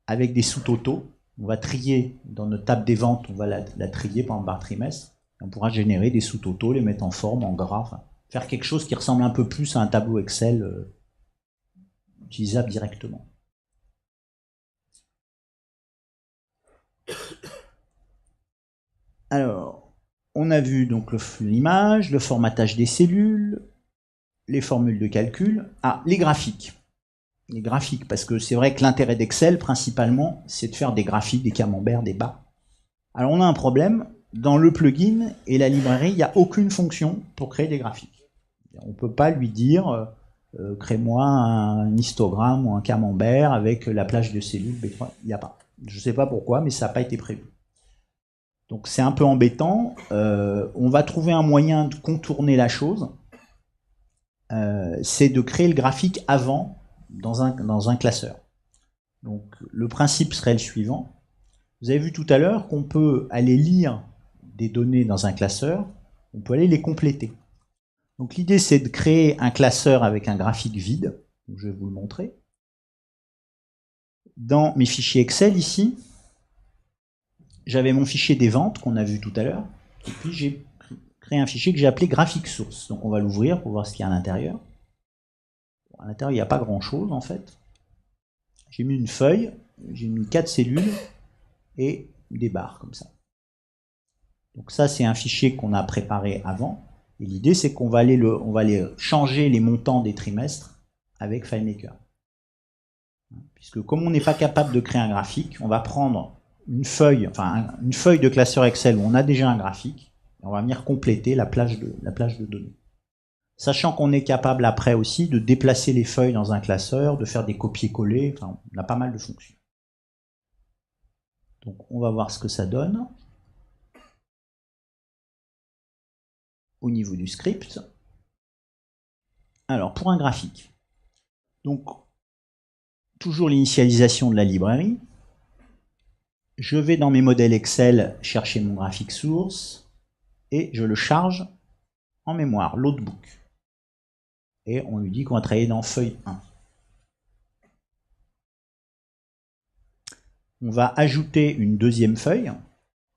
avec des sous-totaux. On va trier dans notre table des ventes, on va la trier par exemple par trimestre. On pourra générer des sous-totaux, les mettre en forme, en gras, enfin, faire quelque chose qui ressemble un peu plus à un tableau Excel utilisable directement. Alors, on a vu donc l'image, le formatage des cellules, les formules de calcul. Ah, les graphiques. Les graphiques, parce que c'est vrai que l'intérêt d'Excel, principalement, c'est de faire des graphiques, des camemberts, des bas. Alors on a un problème, dans le plugin et la librairie, il n'y a aucune fonction pour créer des graphiques. On ne peut pas lui dire, crée-moi un histogramme ou un camembert avec la plage de cellules B3. Il n'y a pas. Je ne sais pas pourquoi, mais ça n'a pas été prévu. Donc c'est un peu embêtant. On va trouver un moyen de contourner la chose. C'est de créer le graphique avant dans un classeur. Donc le principe serait le suivant. Vous avez vu tout à l'heure qu'on peut aller lire des données dans un classeur, on peut aller les compléter. Donc l'idée c'est de créer un classeur avec un graphique vide, donc je vais vous le montrer. dans mes fichiers Excel ici, j'avais mon fichier des ventes qu'on a vu tout à l'heure, et puis j'ai créé un fichier que j'ai appelé graphic source. Donc on va l'ouvrir pour voir ce qu'il y a à l'intérieur. Bon, à l'intérieur, il n'y a pas grand-chose en fait. J'ai mis une feuille, j'ai mis 4 cellules et des barres comme ça. Donc ça, c'est un fichier qu'on a préparé avant. Et l'idée, c'est qu'on va aller changer les montants des trimestres avec FileMaker. Puisque comme on n'est pas capable de créer un graphique, on va prendre une feuille de classeur Excel où on a déjà un graphique, et on va venir compléter la plage de données. Sachant qu'on est capable après aussi de déplacer les feuilles dans un classeur, de faire des copier-coller, enfin, on a pas mal de fonctions. Donc on va voir ce que ça donne. Au niveau du script. Alors pour un graphique, donc toujours l'initialisation de la librairie. Je vais dans mes modèles Excel chercher mon graphique source et je le charge en mémoire, loadbook. Et on lui dit qu'on va travailler dans feuille 1. On va ajouter une deuxième feuille,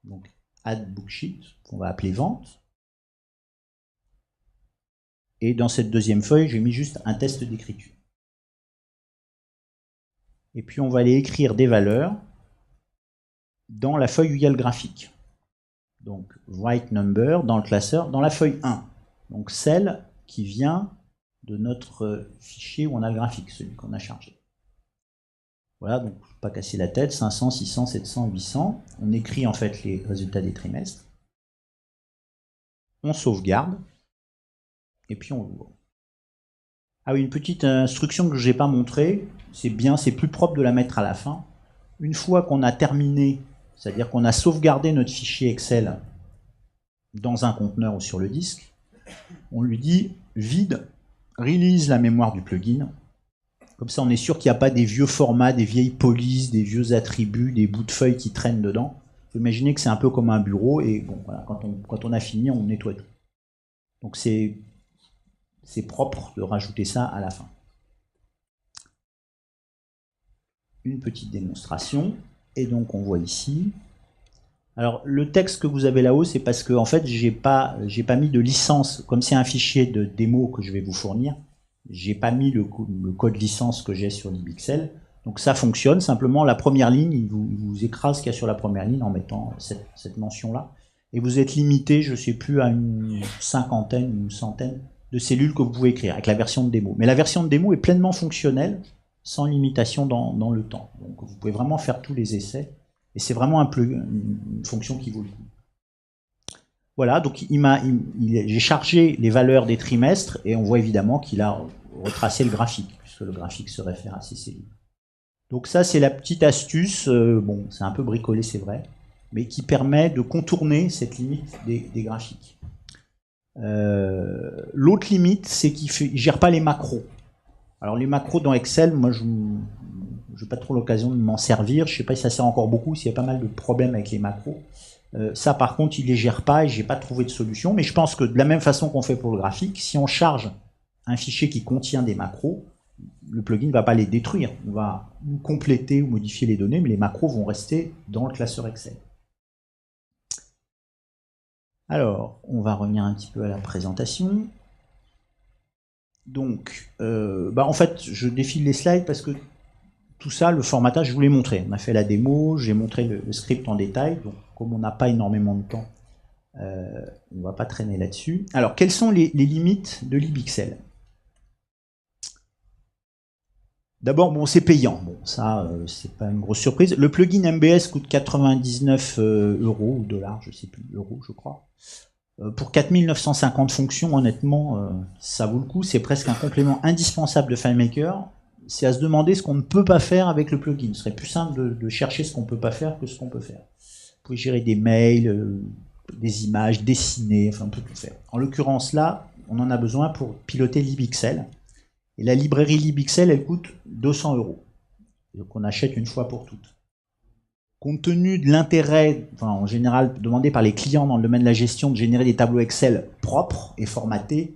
donc add booksheet, qu'on va appeler vente. Et dans cette deuxième feuille, j'ai mis juste un test d'écriture. Et puis on va aller écrire des valeurs dans la feuille où il y a le graphique. Donc write number dans le classeur, dans la feuille 1. Donc celle qui vient de notre fichier où on a le graphique, celui qu'on a chargé. Voilà, donc pas casser la tête, 500, 600, 700, 800. On écrit en fait les résultats des trimestres. On sauvegarde. Et puis on l'ouvre. Ah oui, une petite instruction que je n'ai pas montrée, c'est bien, c'est plus propre de la mettre à la fin. Une fois qu'on a terminé, c'est-à-dire qu'on a sauvegardé notre fichier Excel dans un conteneur ou sur le disque, on lui dit vide, release la mémoire du plugin. Comme ça, on est sûr qu'il n'y a pas des vieux formats, des vieilles polices, des vieux attributs, des bouts de feuilles qui traînent dedans. Vous imaginez que c'est un peu comme un bureau, et bon, voilà, quand on a fini, on nettoie tout. Donc c'est propre de rajouter ça à la fin. Une petite démonstration, et donc on voit ici. Alors le texte que vous avez là-haut, c'est parce que en fait j'ai pas mis de licence, comme c'est un fichier de démo que je vais vous fournir, j'ai pas mis le code licence que j'ai sur libxl. Donc ça fonctionne, simplement la première ligne, il vous écrase ce qu'il y a sur la première ligne en mettant cette mention-là. Et vous êtes limité, je ne sais plus, à une cinquantaine, une centaine de cellules que vous pouvez écrire avec la version de démo. Mais la version de démo est pleinement fonctionnelle, sans limitation dans le temps. Donc vous pouvez vraiment faire tous les essais. Et c'est vraiment une fonction qui vaut le coup. Voilà, donc j'ai chargé les valeurs des trimestres et on voit évidemment qu'il a retracé le graphique, puisque le graphique se réfère à ces cellules. Donc ça, c'est la petite astuce, bon, c'est un peu bricolé, c'est vrai, mais qui permet de contourner cette limite des graphiques. L'autre limite, c'est qu'il ne gère pas les macros. Alors les macros dans Excel, moi je n'ai pas trop l'occasion de m'en servir, je ne sais pas si ça sert encore beaucoup, s'il y a pas mal de problèmes avec les macros. Ça par contre, il ne les gère pas et je n'ai pas trouvé de solution, mais je pense que de la même façon qu'on fait pour le graphique, si on charge un fichier qui contient des macros, le plugin ne va pas les détruire, on va compléter ou modifier les données, mais les macros vont rester dans le classeur Excel. Alors, on va revenir un petit peu à la présentation. Donc, en fait, je défile les slides parce que tout ça, le formatage, je vous l'ai montré. On a fait la démo, j'ai montré le script en détail, donc comme on n'a pas énormément de temps, on ne va pas traîner là-dessus. Alors, quelles sont les limites de libxl? D'abord, bon, c'est payant. Bon, ça, c'est pas une grosse surprise. Le plugin MBS coûte 99 euros ou dollars, je sais plus, euros, je crois. Pour 4950 fonctions, honnêtement, ça vaut le coup. C'est presque un complément indispensable de FileMaker. C'est à se demander ce qu'on ne peut pas faire avec le plugin. Ce serait plus simple de chercher ce qu'on ne peut pas faire que ce qu'on peut faire. Vous pouvez gérer des mails, des images, dessiner, enfin on peut tout faire. En l'occurrence là, on en a besoin pour piloter libxl. Et la librairie libxl, elle coûte 200 euros. Donc on achète une fois pour toutes. Compte tenu de l'intérêt, en général demandé par les clients dans le domaine de la gestion de générer des tableaux Excel propres et formatés,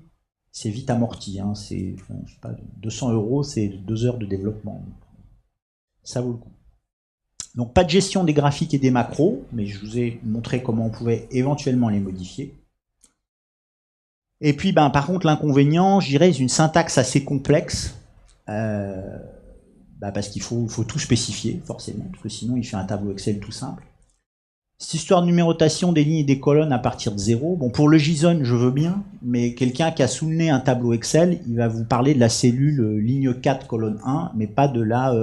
c'est vite amorti. Hein. C'est, je sais pas, 200 euros, c'est 2 heures de développement. Ça vaut le coup. Donc pas de gestion des graphiques et des macros, mais je vous ai montré comment on pouvait éventuellement les modifier. Et puis par contre l'inconvénient, je dirais, c'est une syntaxe assez complexe, parce qu'il faut tout spécifier forcément, parce que sinon il fait un tableau Excel tout simple. Cette histoire de numérotation des lignes et des colonnes à partir de 0, bon pour le JSON je veux bien, mais quelqu'un qui a sous le nez un tableau Excel, il va vous parler de la cellule ligne 4 colonne 1, mais pas de la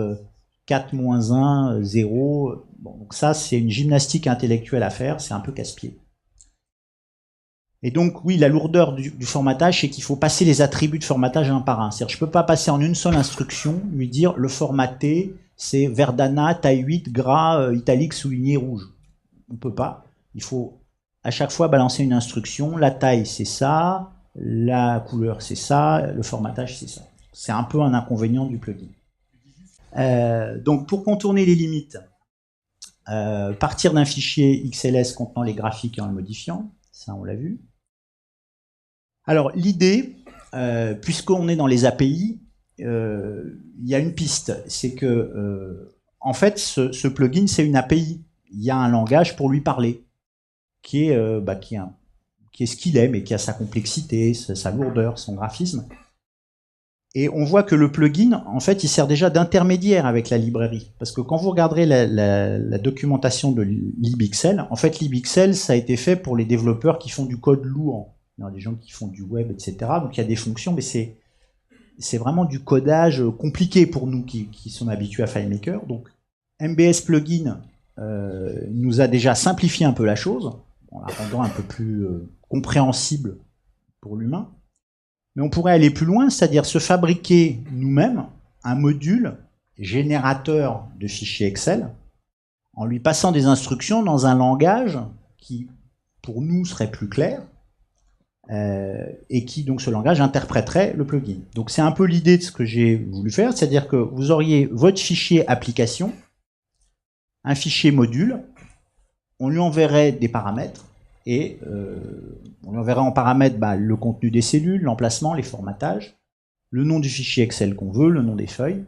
4-1, 0. Bon, donc ça c'est une gymnastique intellectuelle à faire, c'est un peu casse-pied. Et donc oui, la lourdeur du formatage, c'est qu'il faut passer les attributs de formatage un par un. C'est-à-dire je peux pas passer en une seule instruction, lui dire le formaté c'est Verdana, taille 8, gras, italique, souligné, rouge. On peut pas. Il faut à chaque fois balancer une instruction. La taille, c'est ça. La couleur, c'est ça. Le formatage, c'est ça. C'est un peu un inconvénient du plugin. Donc, pour contourner les limites, partir d'un fichier XLS contenant les graphiques et en le modifiant. Ça, on l'a vu. Alors, l'idée, puisqu'on est dans les API, il y a une piste. C'est que, en fait, ce plugin, c'est une API. Il y a un langage pour lui parler, qui est ce qu'il est, mais qui a sa complexité, sa lourdeur, son graphisme. Et on voit que le plugin, en fait, il sert déjà d'intermédiaire avec la librairie. Parce que quand vous regarderez la documentation de libxl, en fait, libxl, ça a été fait pour les développeurs qui font du code lourd. Il y a des gens qui font du web, etc. Donc il y a des fonctions, mais c'est vraiment du codage compliqué pour nous qui sommes habitués à FileMaker. Donc MBS Plugin nous a déjà simplifié un peu la chose, en la rendant un peu plus compréhensible pour l'humain. Mais on pourrait aller plus loin, c'est-à-dire se fabriquer nous-mêmes un module générateur de fichiers Excel en lui passant des instructions dans un langage qui, pour nous, serait plus clair et qui, donc, ce langage interpréterait le plugin. Donc, c'est un peu l'idée de ce que j'ai voulu faire, c'est-à-dire que vous auriez votre fichier application, un fichier module, on lui enverrait des paramètres, et on lui enverrait en paramètres le contenu des cellules, l'emplacement, les formatages, le nom du fichier Excel qu'on veut, le nom des feuilles.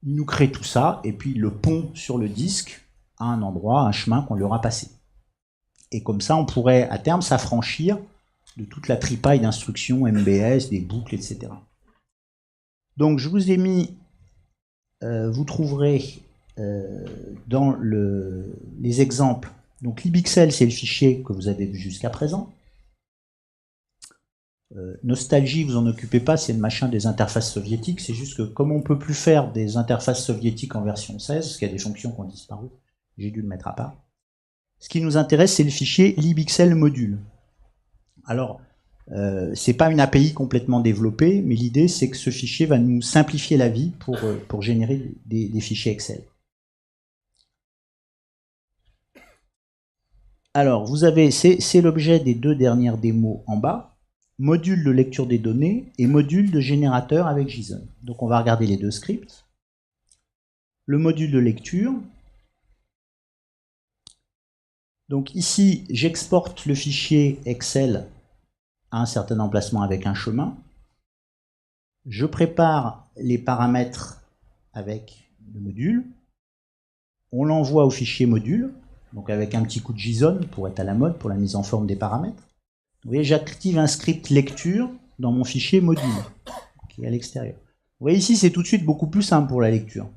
Il nous crée tout ça, et puis il le pond sur le disque à un endroit, un chemin qu'on lui aura passé. Et comme ça, on pourrait à terme s'affranchir de toute la tripaille d'instructions MBS, des boucles, etc. Donc je vous ai mis, vous trouverez dans les exemples. Donc libxl, c'est le fichier que vous avez vu jusqu'à présent. Nostalgie, vous en occupez pas, c'est le machin des interfaces soviétiques. C'est juste que comme on peut plus faire des interfaces soviétiques en version 16, parce qu'il y a des fonctions qui ont disparu, j'ai dû le mettre à part. Ce qui nous intéresse, c'est le fichier libxl module. Alors, c'est pas une API complètement développée, mais l'idée, c'est que ce fichier va nous simplifier la vie pour générer des fichiers Excel. Alors, vous avez, c'est l'objet des deux dernières démos en bas, module de lecture des données et module de générateur avec JSON. Donc on va regarder les deux scripts. Le module de lecture. Donc ici, j'exporte le fichier Excel à un certain emplacement avec un chemin. Je prépare les paramètres avec le module. On l'envoie au fichier module. Donc avec un petit coup de JSON pour être à la mode, pour la mise en forme des paramètres. Vous voyez, j'active un script lecture dans mon fichier module, qui est à l'extérieur. Vous voyez ici, c'est tout de suite beaucoup plus simple pour la lecture.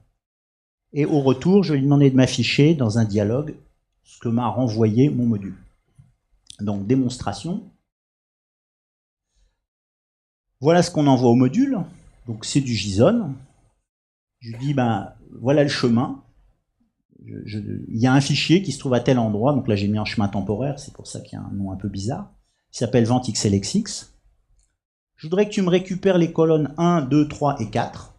Et au retour, je vais lui demander de m'afficher dans un dialogue ce que m'a renvoyé mon module. Donc démonstration. Voilà ce qu'on envoie au module. Donc c'est du JSON. Je lui dis, voilà le chemin. Il y a un fichier qui se trouve à tel endroit, donc là j'ai mis un chemin temporaire, c'est pour ça qu'il y a un nom un peu bizarre, il s'appelle ventxlxx. Je voudrais que tu me récupères les colonnes 1, 2, 3 et 4.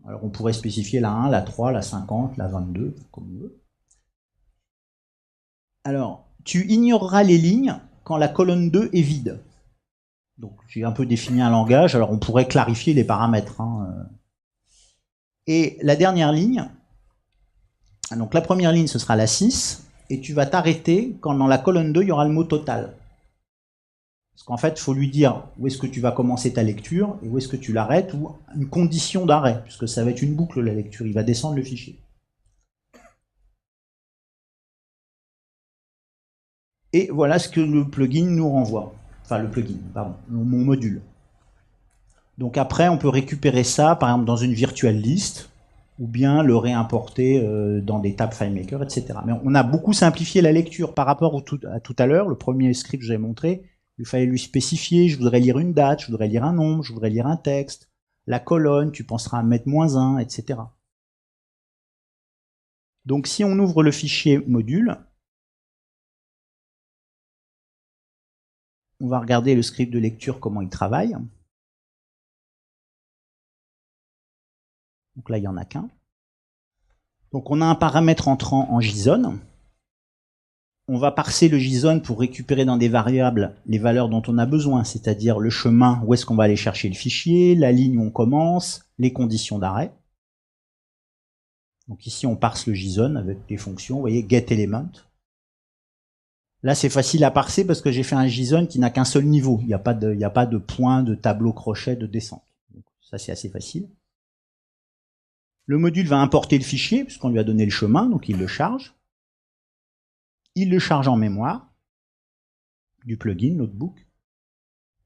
Alors on pourrait spécifier la 1, la 3, la 50, la 22, comme on veut. Alors, tu ignoreras les lignes quand la colonne 2 est vide. Donc j'ai un peu défini un langage, alors on pourrait clarifier les paramètres. Et la dernière ligne, donc la première ligne, ce sera la 6, et tu vas t'arrêter quand dans la colonne 2, il y aura le mot total. Parce qu'en fait, il faut lui dire où est-ce que tu vas commencer ta lecture, et où est-ce que tu l'arrêtes, ou une condition d'arrêt, puisque ça va être une boucle la lecture, il va descendre le fichier. Et voilà ce que le plugin nous renvoie. Enfin, le plugin, pardon, mon module. Donc après, on peut récupérer ça, par exemple, dans une virtual list, ou bien le réimporter dans des tabs FileMaker, etc. Mais on a beaucoup simplifié la lecture par rapport à tout à l'heure. Le premier script que j'ai montré, il fallait lui spécifier, je voudrais lire une date, je voudrais lire un nombre, je voudrais lire un texte, la colonne, tu penseras à mettre -1, etc. Donc si on ouvre le fichier module, on va regarder le script de lecture, comment il travaille. Donc là, il n'y en a qu'un. Donc on a un paramètre entrant en JSON. On va parser le JSON pour récupérer dans des variables les valeurs dont on a besoin, c'est-à-dire le chemin, où est-ce qu'on va aller chercher le fichier, la ligne où on commence, les conditions d'arrêt. Donc ici, on parse le JSON avec des fonctions, vous voyez, getElement. Là, c'est facile à parser parce que j'ai fait un JSON qui n'a qu'un seul niveau. Il n'y a pas de point, de tableau crochet, de descente. Donc, ça, c'est assez facile. Le module va importer le fichier, puisqu'on lui a donné le chemin, donc il le charge. Il le charge en mémoire du plugin Notebook.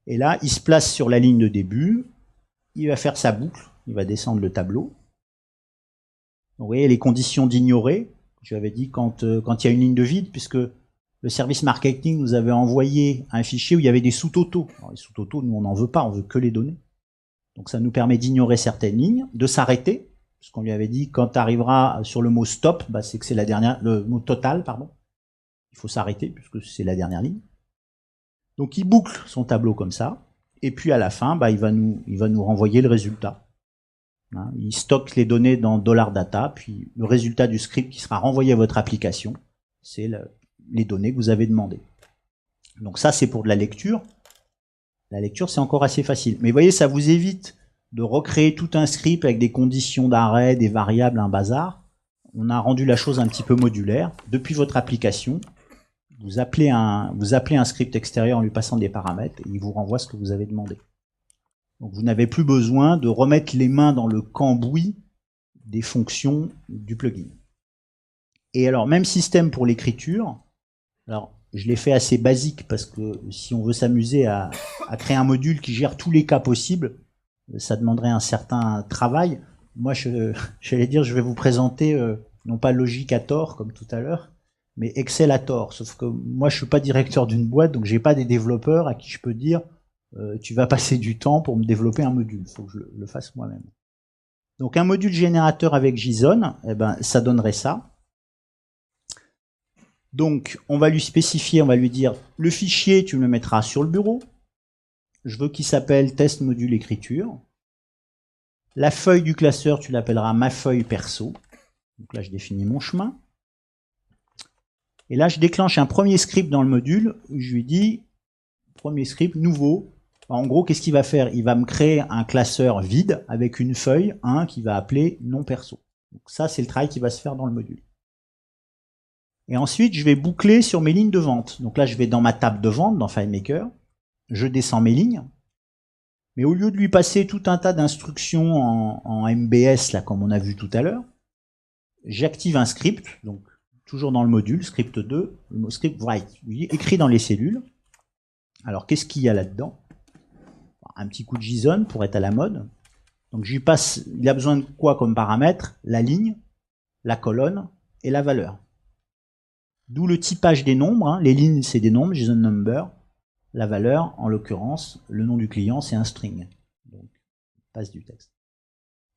Et là, il se place sur la ligne de début. Il va faire sa boucle. Il va descendre le tableau. Donc, vous voyez les conditions d'ignorer. Je l'avais dit quand il y a une ligne de vide, puisque le service marketing nous avait envoyé un fichier où il y avait des sous-totaux. Les sous-totaux, nous, on n'en veut pas, on veut que les données. Donc ça nous permet d'ignorer certaines lignes, de s'arrêter, puisqu'on lui avait dit quand tu arriveras sur le mot stop, bah, c'est que c'est le mot total, pardon. Il faut s'arrêter, puisque c'est la dernière ligne. Donc il boucle son tableau comme ça, et puis à la fin, bah, il va nous renvoyer le résultat. Hein, il stocke les données dans $data, puis le résultat du script qui sera renvoyé à votre application, c'est les données que vous avez demandées. Donc ça, c'est pour de la lecture. La lecture, c'est encore assez facile. Mais vous voyez, ça vous évite de recréer tout un script avec des conditions d'arrêt, des variables, un bazar. On a rendu la chose un petit peu modulaire. Depuis votre application, vous appelez un script extérieur en lui passant des paramètres et il vous renvoie ce que vous avez demandé. Donc vous n'avez plus besoin de remettre les mains dans le cambouis des fonctions du plugin. Et alors, même système pour l'écriture. Alors, je l'ai fait assez basique parce que si on veut s'amuser à créer un module qui gère tous les cas possibles, ça demanderait un certain travail. Moi, j'allais dire, je vais vous présenter non pas Logic à tort comme tout à l'heure, mais Excel à tort. Sauf que moi, je suis pas directeur d'une boîte, donc j'ai pas des développeurs à qui je peux dire tu vas passer du temps pour me développer un module. Il faut que je le fasse moi-même. Donc un module générateur avec JSON, eh ben, ça donnerait ça. Donc, on va lui spécifier, on va lui dire, le fichier, tu me le mettras sur le bureau. Je veux qu'il s'appelle test module écriture. La feuille du classeur, tu l'appelleras ma feuille perso. Donc là, je définis mon chemin. Et là, je déclenche un premier script dans le module. Où je lui dis, premier script, nouveau. En gros, qu'est-ce qu'il va faire? Il va me créer un classeur vide avec une feuille, qui va appeler non perso. Donc ça, c'est le travail qui va se faire dans le module. Et ensuite, je vais boucler sur mes lignes de vente. Donc là, je vais dans ma table de vente, dans FileMaker. Je descends mes lignes. Mais au lieu de lui passer tout un tas d'instructions en MBS, là, comme on a vu tout à l'heure, j'active un script, donc toujours dans le module, script 2, le mot script write, écrit dans les cellules. Alors, qu'est-ce qu'il y a là-dedans? Un petit coup de JSON pour être à la mode. Donc, je lui passe, il a besoin de quoi comme paramètre? La ligne, la colonne et la valeur. D'où le typage des nombres. Les lignes, c'est des nombres, JSON number. La valeur, en l'occurrence, le nom du client, c'est un string. Donc, passe du texte.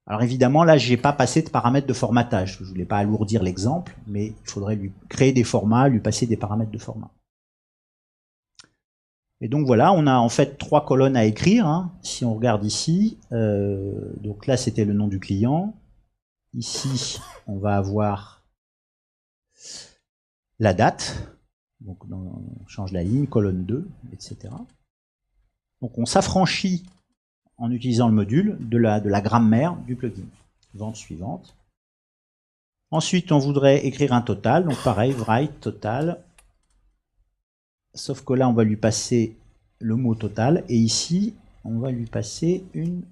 Alors évidemment, là, je n'ai pas passé de paramètres de formatage. Je ne voulais pas alourdir l'exemple, mais il faudrait lui créer des formats, lui passer des paramètres de format. Et donc voilà, on a en fait 3 colonnes à écrire. Si on regarde ici, donc là, c'était le nom du client. Ici, on va avoir la date. Donc on change la ligne, colonne 2, etc. Donc on s'affranchit en utilisant le module de la grammaire du plugin. Vente suivante. Ensuite, on voudrait écrire un total. Donc pareil, write total. Sauf que là, on va lui passer le mot total. Et ici, on va lui passer une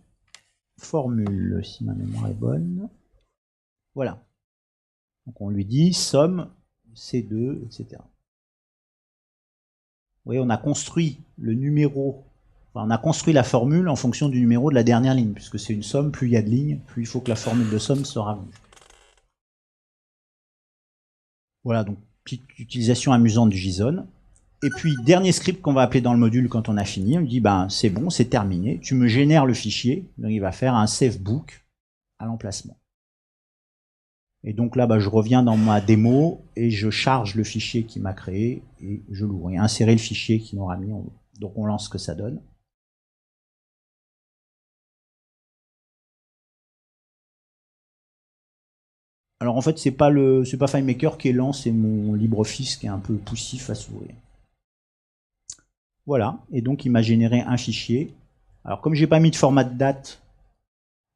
formule, si ma mémoire est bonne. Voilà. Donc on lui dit somme, C2, etc. voyez, on a construit le numéro, enfin, on a construit la formule en fonction du numéro de la dernière ligne, puisque c'est une somme, plus il y a de lignes, plus il faut que la formule de somme sera vue. Voilà, donc petite utilisation amusante du JSON. Et puis, dernier script qu'on va appeler dans le module quand on a fini, on lui dit, ben, c'est bon, c'est terminé, tu me génères le fichier, donc il va faire un save book à l'emplacement. Et donc là, bah, je reviens dans ma démo et je charge le fichier qui m'a créé et je l'ouvre. Et insérer le fichier qu'il aura mis, donc on lance ce que ça donne. Alors en fait, c'est pas FileMaker qui est lent, c'est mon LibreOffice qui est un peu poussif à s'ouvrir. Voilà, et donc il m'a généré un fichier. Alors comme j'ai pas mis de format de date,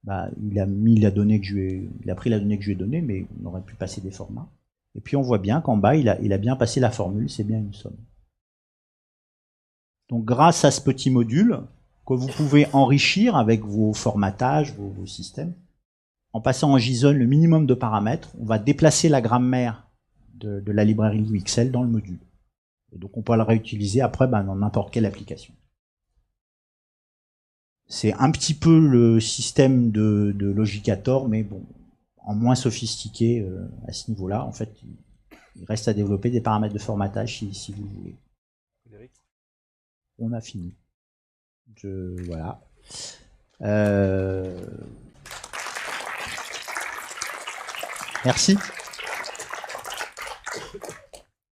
bah, il a pris la donnée que je lui ai donnée, mais on aurait pu passer des formats. Et puis on voit bien qu'en bas, il a bien passé la formule, c'est bien une somme. Donc grâce à ce petit module, que vous pouvez enrichir avec vos formatages, vos systèmes, en passant en JSON le minimum de paramètres, on va déplacer la grammaire de la librairie UXL dans le module. Et donc on peut la réutiliser après dans n'importe quelle application. C'est un petit peu le système de Logicator, mais bon, en moins sophistiqué à ce niveau-là. En fait, il reste à développer des paramètres de formatage si vous le voulez. On a fini. Voilà. Merci.